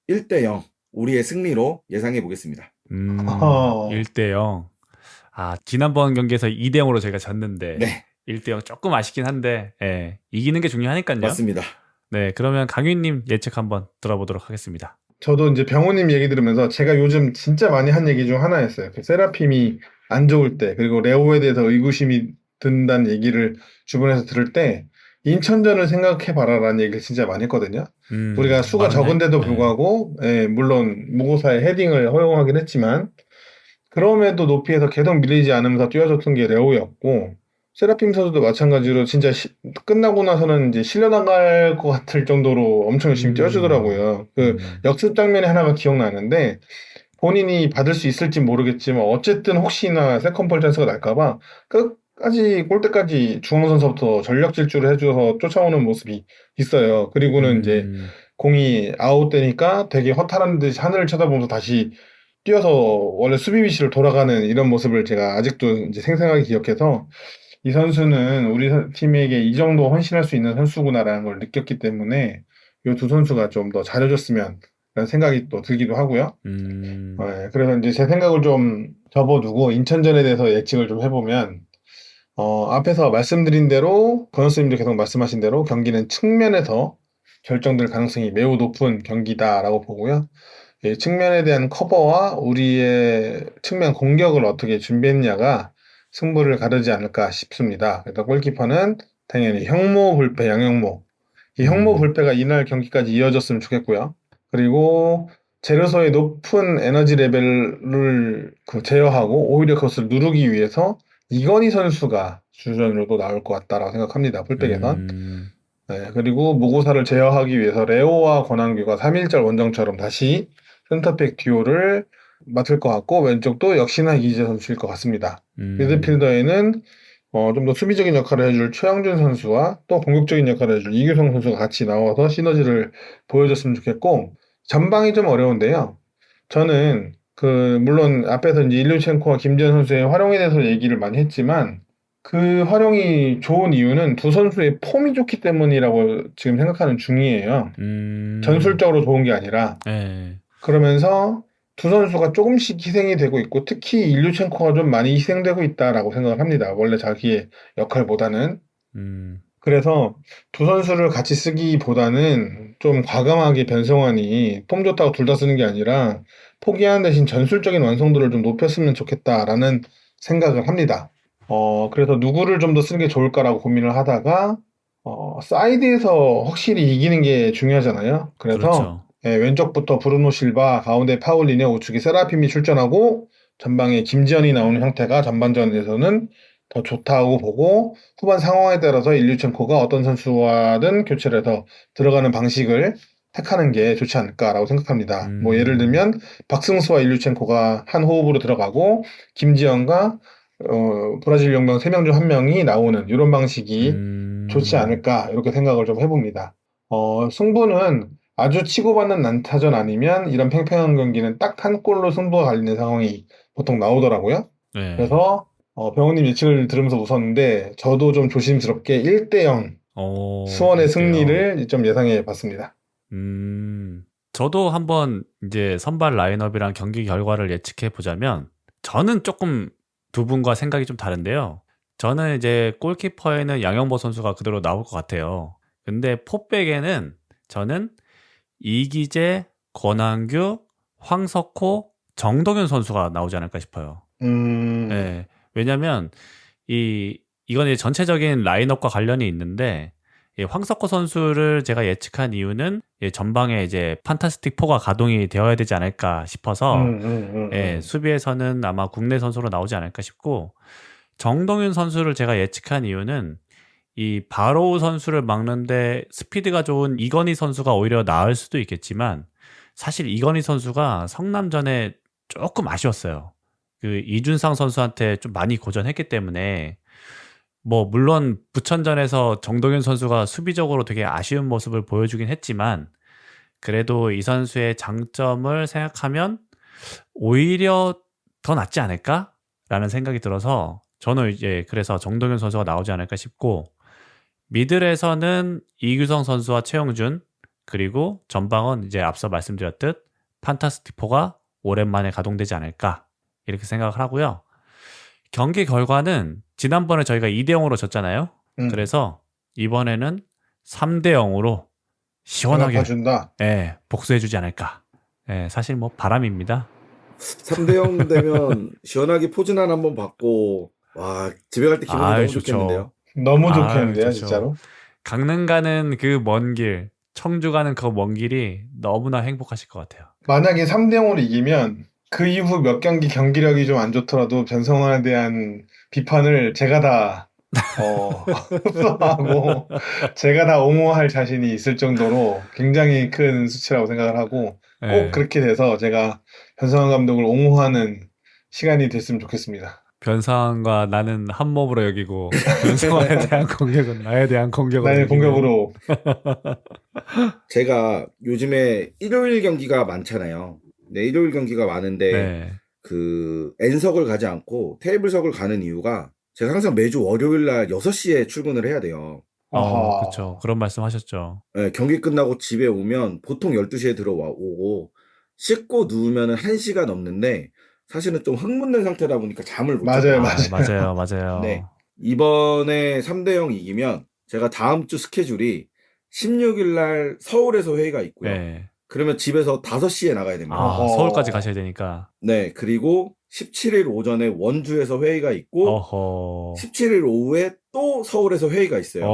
1대0 우리의 승리로 예상해 보겠습니다. 1대0. 아, 지난번 경기에서 2대0으로 저희가 졌는데 네, 1대0 조금 아쉽긴 한데 예, 이기는 게 중요하니까요. 맞습니다. 네, 그러면 강윤님 예측 한번 들어보도록 하겠습니다. 저도 이제 병호님 얘기 들으면서 제가 요즘 진짜 많이 한 얘기 중 하나였어요. 그 세라핌이 안 좋을 때, 그리고 레오에 대해서 의구심이 든다는 얘기를 주변에서 들을 때, 인천전을 생각해봐라라는 얘기를 진짜 많이 했거든요. 우리가 수가 맞네. 적은데도 네. 불구하고, 예, 물론 무고사의 헤딩을 허용하긴 했지만, 그럼에도 높이에서 계속 밀리지 않으면서 뛰어줬던 게 레오였고, 세라핌 선수도 마찬가지로 진짜 끝나고 나서는 이제 실려나갈 것 같을 정도로 엄청 열심히 뛰어주더라고요. 역습 장면이 하나가 기억나는데 본인이 받을 수 있을지 모르겠지만 어쨌든 혹시나 세컨볼 찬스가 날까봐 끝까지 골대까지 중앙 선수부터 전력 질주를 해줘서 쫓아오는 모습이 있어요. 그리고는 이제 공이 아웃되니까 되게 허탈한 듯이 하늘을 쳐다보면서 다시 뛰어서 원래 수비 위치로 돌아가는 이런 모습을 제가 아직도 이제 생생하게 기억해서 이 선수는 우리 팀에게 이 정도 헌신할 수 있는 선수구나라는 걸 느꼈기 때문에 이 두 선수가 좀 더 잘해줬으면 라는 생각이 또 들기도 하고요. 네, 그래서 이제 제 생각을 좀 접어두고 인천전에 대해서 예측을 좀 해보면 앞에서 말씀드린 대로 권호스님도 계속 말씀하신 대로 경기는 측면에서 결정될 가능성이 매우 높은 경기다라고 보고요. 이 측면에 대한 커버와 우리의 측면 공격을 어떻게 준비했냐가 승부를 가르지 않을까 싶습니다. 그래서 골키퍼는 당연히 형모 불패 양형모. 이 형모 불패가 이날 경기까지 이어졌으면 좋겠고요. 그리고 제르소의 높은 에너지 레벨을 제어하고 오히려 그것을 누르기 위해서 이건희 선수가 주전으로도 나올 것 같다라고 생각합니다. 풀백에선. 네, 그리고 무고사를 제어하기 위해서 레오와 권한규가 3일절 원정처럼 다시 센터백 듀오를 맡을 것 같고 왼쪽도 역시나 이기재 선수일 것 같습니다. 미드필더에는 좀 더 수비적인 역할을 해줄 최영준 선수와 또 공격적인 역할을 해줄 이규성 선수가 같이 나와서 시너지를 보여줬으면 좋겠고 전방이 좀 어려운데요. 저는 물론 앞에서 이제 일류첸코와 김지현 선수의 활용에 대해서 얘기를 많이 했지만 그 활용이 좋은 이유는 두 선수의 폼이 좋기 때문이라고 지금 생각하는 중이에요. 전술적으로 좋은 게 아니라. 네. 그러면서 두 선수가 조금씩 희생이 되고 있고 특히 일류첸코가 좀 많이 희생되고 있다라고 생각을 합니다. 원래 자기의 역할보다는. 그래서 두 선수를 같이 쓰기보다는 좀 과감하게 변성환이 폼 좋다고 둘 다 쓰는 게 아니라 포기하는 대신 전술적인 완성도를 좀 높였으면 좋겠다라는 생각을 합니다. 그래서 누구를 좀 더 쓰는 게 좋을까라고 고민을 하다가 사이드에서 확실히 이기는 게 중요하잖아요. 그래서 그렇죠. 왼쪽부터 브루노 실바, 가운데 파울리뇨, 우측에 세라핌이 출전하고 전방에 김지현이 나오는 형태가 전반전에서는 더 좋다고 보고 후반 상황에 따라서 일류첸코가 어떤 선수와든 교체를 해서 들어가는 방식을 택하는 게 좋지 않을까라고 생각합니다. 뭐 예를 들면 박승수와 일류첸코가 한 호흡으로 들어가고 김지현과 브라질 용병 3명 중 1명이 나오는 이런 방식이 좋지 않을까 이렇게 생각을 좀 해봅니다. 승부는 아주 치고받는 난타전 아니면 이런 팽팽한 경기는 딱 한 골로 승부가 갈리는 상황이 보통 나오더라고요. 네. 그래서 병우님 예측을 들으면서 웃었는데 저도 좀 조심스럽게 1대0 수원의 그래요. 승리를 좀 예상해 봤습니다. 저도 한번 이제 선발 라인업이랑 경기 결과를 예측해 보자면 저는 조금 두 분과 생각이 좀 다른데요. 저는 이제 골키퍼에는 양영보 선수가 그대로 나올 것 같아요. 근데 포백에는 저는 이기재, 권한규, 황석호, 정동현 선수가 나오지 않을까 싶어요. 예. 왜냐면 이건 이제 전체적인 라인업과 관련이 있는데 황석호 선수를 제가 예측한 이유는 전방에 이제 판타스틱 4가 가동이 되어야 되지 않을까 싶어서 수비에서는 아마 국내 선수로 나오지 않을까 싶고 정동윤 선수를 제가 예측한 이유는 이 바로우 선수를 막는데 스피드가 좋은 이건희 선수가 오히려 나을 수도 있겠지만 사실 이건희 선수가 성남전에 조금 아쉬웠어요. 그 이준상 선수한테 좀 많이 고전했기 때문에 뭐 물론 부천전에서 정동윤 선수가 수비적으로 되게 아쉬운 모습을 보여주긴 했지만 그래도 이 선수의 장점을 생각하면 오히려 더 낫지 않을까라는 생각이 들어서 저는 이제 그래서 정동윤 선수가 나오지 않을까 싶고 미들에서는 이규성 선수와 최영준 그리고 전방은 이제 앞서 말씀드렸듯 판타스틱 4가 오랜만에 가동되지 않을까 이렇게 생각을 하고요. 경기 결과는 지난번에 저희가 2대0으로 졌잖아요. 그래서 이번에는 3대0으로 시원하게 봐준다. 복수해주지 않을까. 사실 뭐 바람입니다. 3대0 되면 시원하게 포즈난 한번 받고 와 집에 갈 때 기분이 너무 좋죠. 좋겠는데요. 너무 좋겠는데요, 좋죠. 진짜로. 강릉 가는 그 먼 길, 청주 가는 그 먼 길이 너무나 행복하실 것 같아요. 만약에 3대0으로 이기면 그 이후 몇 경기 경기력이 좀 안 좋더라도 변성환에 대한 비판을 제가 다 흡수하고 제가 다 옹호할 자신이 있을 정도로 굉장히 큰 수치라고 생각을 하고 꼭 그렇게 돼서 제가 변성환 감독을 옹호하는 시간이 됐으면 좋겠습니다. 변상환과 나는 한 몸으로 여기고 변상환에 대한 공격은 나에 대한 공격으로 나의 여기는. 공격으로. 제가 요즘에 일요일 경기가 많잖아요. 네, 일요일 경기가 많은데 그 N석을 가지 않고 테이블석을 가는 이유가 제가 항상 매주 월요일 날 6시에 출근을 해야 돼요. 그렇죠. 그런 말씀 하셨죠. 네, 경기 끝나고 집에 오면 보통 12시에 들어오고 씻고 누우면 1시가 넘는데 사실은 좀 흥분된 상태다 보니까 잠을 못 자요. 맞아요. 네. 이번에 3대0 이기면 제가 다음 주 스케줄이 16일 날 서울에서 회의가 있고요. 그러면 집에서 5시에 나가야 됩니다. 서울까지 가셔야 되니까. 네. 그리고 17일 오전에 원주에서 회의가 있고 17일 오후에 또 서울에서 회의가 있어요.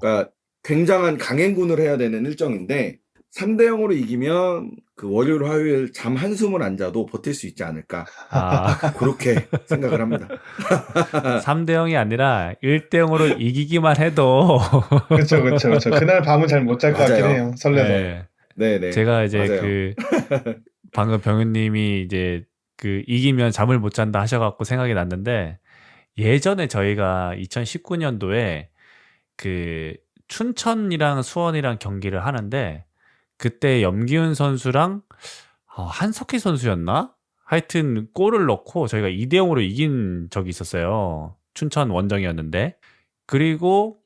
그러니까 굉장한 강행군을 해야 되는 일정인데 3대0으로 이기면 그 월요일 화요일 잠 한숨을 안 자도 버틸 수 있지 않을까 그렇게 생각을 합니다. 3대0이 아니라 1대0으로 이기기만 해도 그렇죠. 그날 밤은 잘 못 잘 것 같긴 해요. 설레서. 네. 제가 이제 맞아요. 그 방금 병윤님이 이제 그 이기면 잠을 못 잔다 하셔갖고 생각이 났는데 예전에 저희가 2019년도에 그 춘천이랑 수원이랑 경기를 하는데 그때 염기훈 선수랑 한석희 선수였나? 하여튼 골을 넣고 저희가 2대0으로 이긴 적이 있었어요. 춘천 원정이었는데. 그리고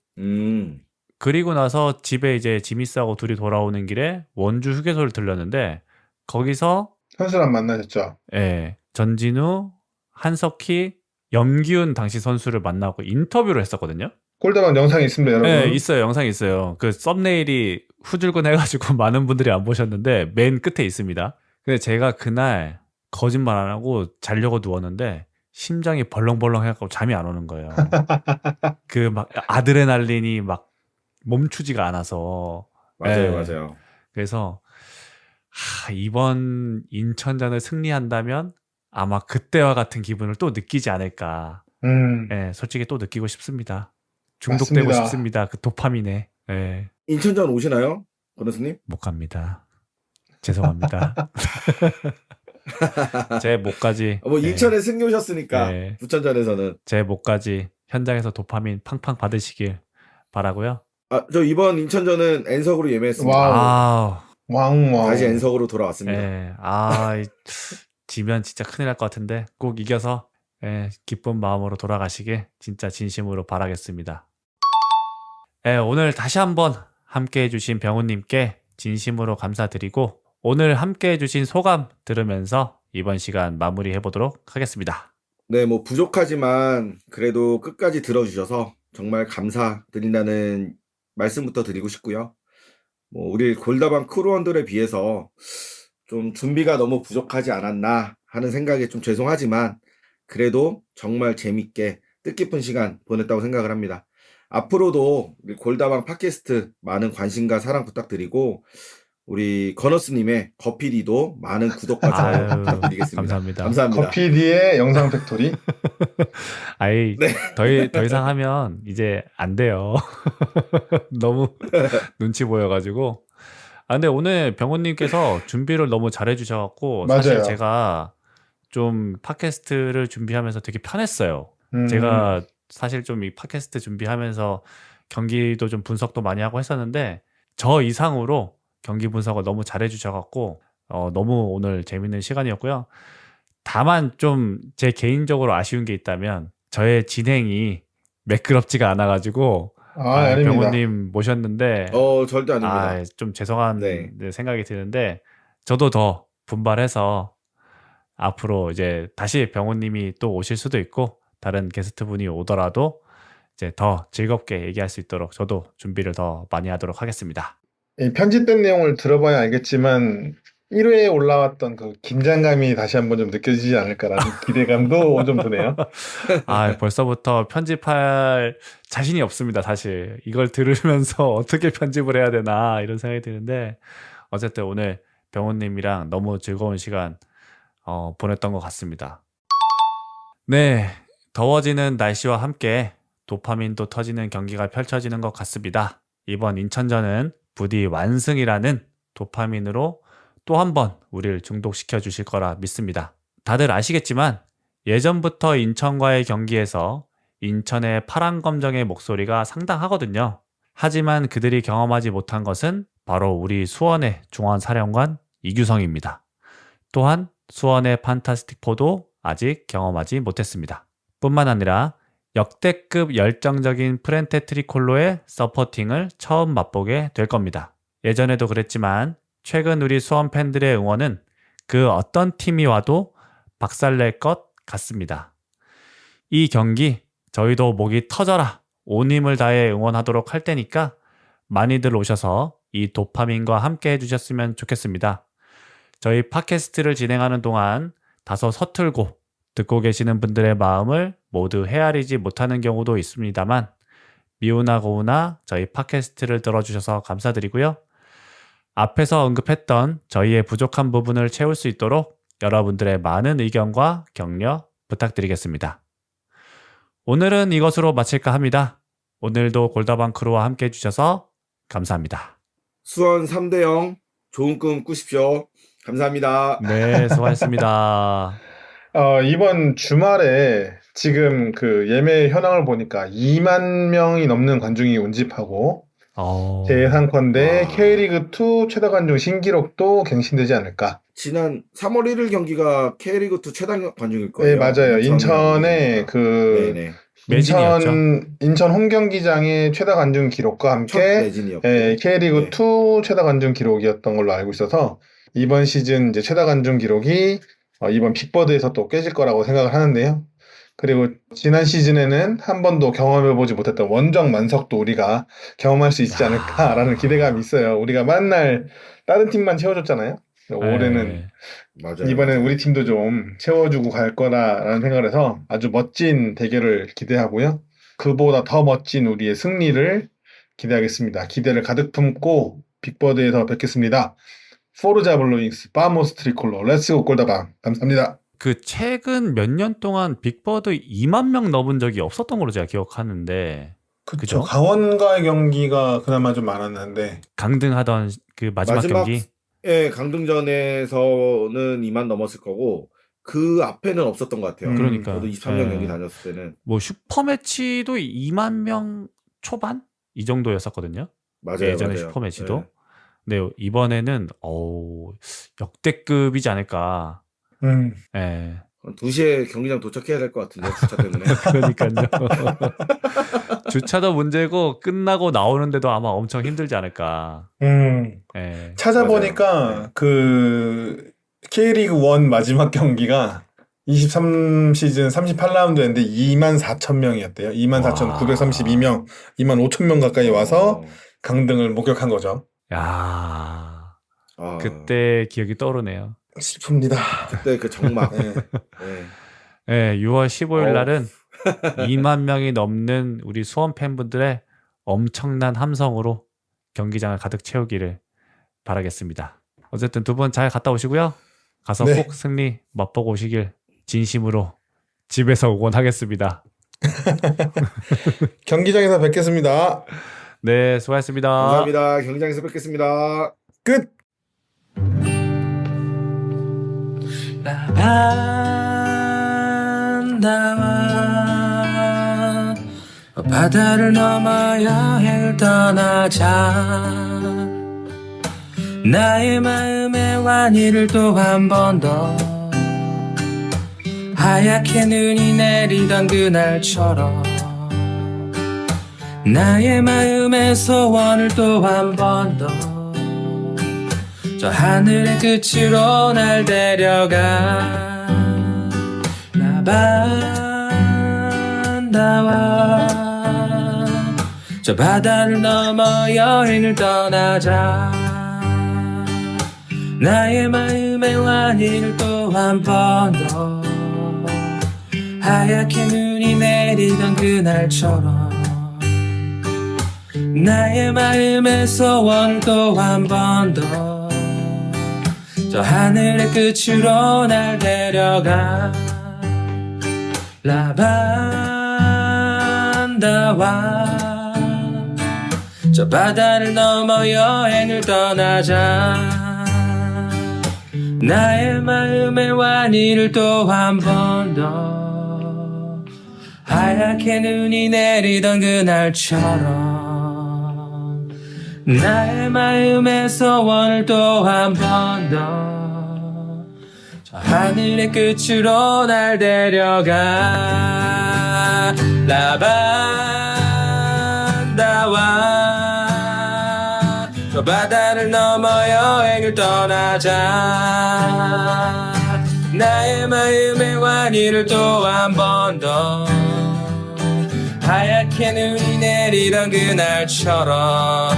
나서 집에 이제 짐이 싸고 둘이 돌아오는 길에 원주 휴게소를 들렸는데 거기서 선수랑 만나셨죠? 전진우, 한석희, 염기훈 당시 선수를 만나고 인터뷰를 했었거든요. 골대방 영상이 있습니다, 여러분. 있어요. 영상이 있어요. 그 썸네일이 후줄근 해가지고 많은 분들이 안 보셨는데 맨 끝에 있습니다. 근데 제가 그날 거짓말 안 하고 자려고 누웠는데 심장이 벌렁벌렁 해갖고 잠이 안 오는 거예요. 그 막 아드레날린이 막 멈추지가 않아서. 맞아요. 그래서 이번 인천전을 승리한다면 아마 그때와 같은 기분을 또 느끼지 않을까. 솔직히 또 느끼고 싶습니다. 중독되고 맞습니다. 싶습니다. 그 도파민에. 인천전 오시나요? 권호수님? 못 갑니다. 죄송합니다. 제 목까지. 뭐 인천에 승리 오셨으니까 부천전에서는 제 목까지 현장에서 도파민 팡팡 받으시길 바라고요. 저 이번 인천전은 N석으로 예매했습니다. 와우. 다시 N석으로 돌아왔습니다. 지면 진짜 큰일 날 것 같은데 꼭 이겨서 기쁜 마음으로 돌아가시길 진짜 진심으로 바라겠습니다. 오늘 다시 한번 함께 해주신 병우님께 진심으로 감사드리고 오늘 함께 해주신 소감 들으면서 이번 시간 마무리해보도록 하겠습니다. 네, 뭐 부족하지만 그래도 끝까지 들어주셔서 정말 감사드린다는 말씀부터 드리고 싶고요. 뭐 우리 골다방 크루원들에 비해서 좀 준비가 너무 부족하지 않았나 하는 생각에 좀 죄송하지만 그래도 정말 재밌게 뜻깊은 시간 보냈다고 생각을 합니다. 앞으로도 우리 골다방 팟캐스트 많은 관심과 사랑 부탁드리고 우리 건어스님의 거피디도 많은 구독과 좋아요 아유, 부탁드리겠습니다. 감사합니다. 감사합니다. 커피디의 영상 팩토리. 아이, 네. 더 이상 하면 이제 안 돼요. 너무 눈치 보여가지고. 아, 근데 오늘 병원님께서 준비를 너무 잘해주셔갖고, 사실 맞아요. 제가 좀 팟캐스트를 준비하면서 되게 편했어요. 음, 제가 사실 좀 이 팟캐스트 준비하면서 경기도 좀 분석도 많이 하고 했었는데, 저 이상으로 경기 분석을 너무 잘해주셔갖고, 너무 오늘 재밌는 시간이었고요. 다만 좀 제 개인적으로 아쉬운 게 있다면 저의 진행이 매끄럽지가 않아가지고 아닙니다. 병호님 모셨는데 절대 아닙니다. 좀 죄송한 네. 생각이 드는데 저도 더 분발해서 앞으로 이제 다시 병호님이 또 오실 수도 있고 다른 게스트분이 오더라도 이제 더 즐겁게 얘기할 수 있도록 저도 준비를 더 많이 하도록 하겠습니다. 이 편집된 내용을 들어봐야 알겠지만 1회에 올라왔던 그 긴장감이 다시 한번 좀 느껴지지 않을까라는 기대감도 좀 드네요. 벌써부터 편집할 자신이 없습니다, 사실. 이걸 들으면서 어떻게 편집을 해야 되나, 이런 생각이 드는데, 어쨌든 오늘 병호님이랑 너무 즐거운 시간, 보냈던 것 같습니다. 네, 더워지는 날씨와 함께 도파민도 터지는 경기가 펼쳐지는 것 같습니다. 이번 인천전은 부디 완승이라는 도파민으로 또 한 번 우리를 중독시켜 주실 거라 믿습니다. 다들 아시겠지만 예전부터 인천과의 경기에서 인천의 파란 검정의 목소리가 상당하거든요. 하지만 그들이 경험하지 못한 것은 바로 우리 수원의 중원사령관 이규성입니다. 또한 수원의 판타스틱4도 아직 경험하지 못했습니다. 뿐만 아니라 역대급 열정적인 프렌테 트리콜로의 서포팅을 처음 맛보게 될 겁니다. 예전에도 그랬지만 최근 우리 수원 팬들의 응원은 그 어떤 팀이 와도 박살낼 것 같습니다. 이 경기 저희도 목이 터져라 온 힘을 다해 응원하도록 할 테니까 많이들 오셔서 이 도파민과 함께 해주셨으면 좋겠습니다. 저희 팟캐스트를 진행하는 동안 다소 서툴고 듣고 계시는 분들의 마음을 모두 헤아리지 못하는 경우도 있습니다만 미우나 고우나 저희 팟캐스트를 들어주셔서 감사드리고요. 앞에서 언급했던 저희의 부족한 부분을 채울 수 있도록 여러분들의 많은 의견과 격려 부탁드리겠습니다. 오늘은 이것으로 마칠까 합니다. 오늘도 골다방 크루와 함께 해주셔서 감사합니다. 수원 3대0 좋은 꿈 꾸십시오. 감사합니다. 네, 수고하셨습니다. 이번 주말에 지금 그 예매 현황을 보니까 2만 명이 넘는 관중이 온집하고 예상컨대 와. K리그2 최다 관중 신기록도 갱신되지 않을까. 지난 3월 1일 경기가 K리그2 최다 관중일 거예요. 네, 맞아요. 인천의 네네. 매진이었죠. 인천 홈경기장의 최다 관중 기록과 첫 함께 매진이었고. K리그2 최다 관중 기록이었던 걸로 알고 있어서 이번 시즌 이제 최다 관중 기록이 이번 빅버드에서 또 깨질 거라고 생각을 하는데요. 그리고 지난 시즌에는 한 번도 경험해보지 못했던 원정 만석도 우리가 경험할 수 있지 않을까라는 기대감이 있어요. 우리가 맨날 다른 팀만 채워줬잖아요. 올해는 맞아요. 이번엔 우리 팀도 좀 채워주고 갈 거라는 생각을 해서 아주 멋진 대결을 기대하고요. 그보다 더 멋진 우리의 승리를 기대하겠습니다. 기대를 가득 품고 빅버드에서 뵙겠습니다. 포르자 블루윙스, 바모스 트리콜로, 렛츠고 골다방. 감사합니다. 그 최근 몇 년 동안 빅버드 2만 명 넘은 적이 없었던 걸로 제가 기억하는데 그죠? 강원과의 경기가 그나마 좀 많았는데 강등하던 그 마지막 경기 강등전에서는 2만 넘었을 거고 그 앞에는 없었던 것 같아요. 그러니까 저도 23년 경기 다녔을 때는 뭐 슈퍼매치도 2만 명 초반 이 정도였었거든요. 맞아요. 예전에 맞아요. 슈퍼매치도. 네, 이번에는 역대급이지 않을까. 예. 2시에 경기장 도착해야 될 것 같은데, 주차 때문에. 그러니까요. 주차도 문제고 끝나고 나오는데도 아마 엄청 힘들지 않을까. 예. 찾아보니까 그 K리그 1 마지막 경기가 23 시즌 38라운드였는데 24,000명이었대요. 24,932명, 25,000명 가까이 와서 강등을 목격한 거죠. 야, 아, 그때 기억이 떠오르네요. 슬픕니다. 그때 그 정막. 네. 네. 예, 6월 15일 어우. 날은 2만 명이 넘는 우리 수원 팬분들의 엄청난 함성으로 경기장을 가득 채우기를 바라겠습니다. 어쨌든 두 분 잘 갔다 오시고요. 가서 네. 꼭 승리 맛보고 오시길 진심으로 집에서 응원하겠습니다. 경기장에서 뵙겠습니다. 네, 수고하셨습니다. 감사합니다. 경기장에서 뵙겠습니다. 끝! 나와 바다를 넘어 여행을 떠나자 나의 마음의 완이를 또 한 번 더 하얗게 눈이 내리던 그날처럼 나의 마음의 소원을 또 한 번 더 저 하늘의 끝으로 날 데려가 나와 저 바다를 넘어 여행을 떠나자 나의 마음의 완이를 또 한 번 더 하얗게 눈이 내리던 그날처럼 나의 마음의 소원을 또 한 번 더 저 하늘의 끝으로 날 데려가 라반다와 저 바다를 넘어 여행을 떠나자 나의 마음의 완이를 또 한 번 더 하얗게 눈이 내리던 그날처럼 나의 마음의 소원을 또 한 번 더 저 하늘의 끝으로 날 데려가 라반다와 저 바다를 넘어 여행을 떠나자 나의 마음의 완이를 또 한 번 더 하얗게 눈이 내리던 그날처럼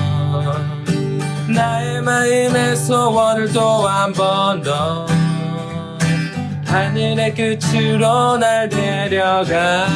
나의 마음의 소원을 또 한 번 더 하늘의 끝으로 날 데려가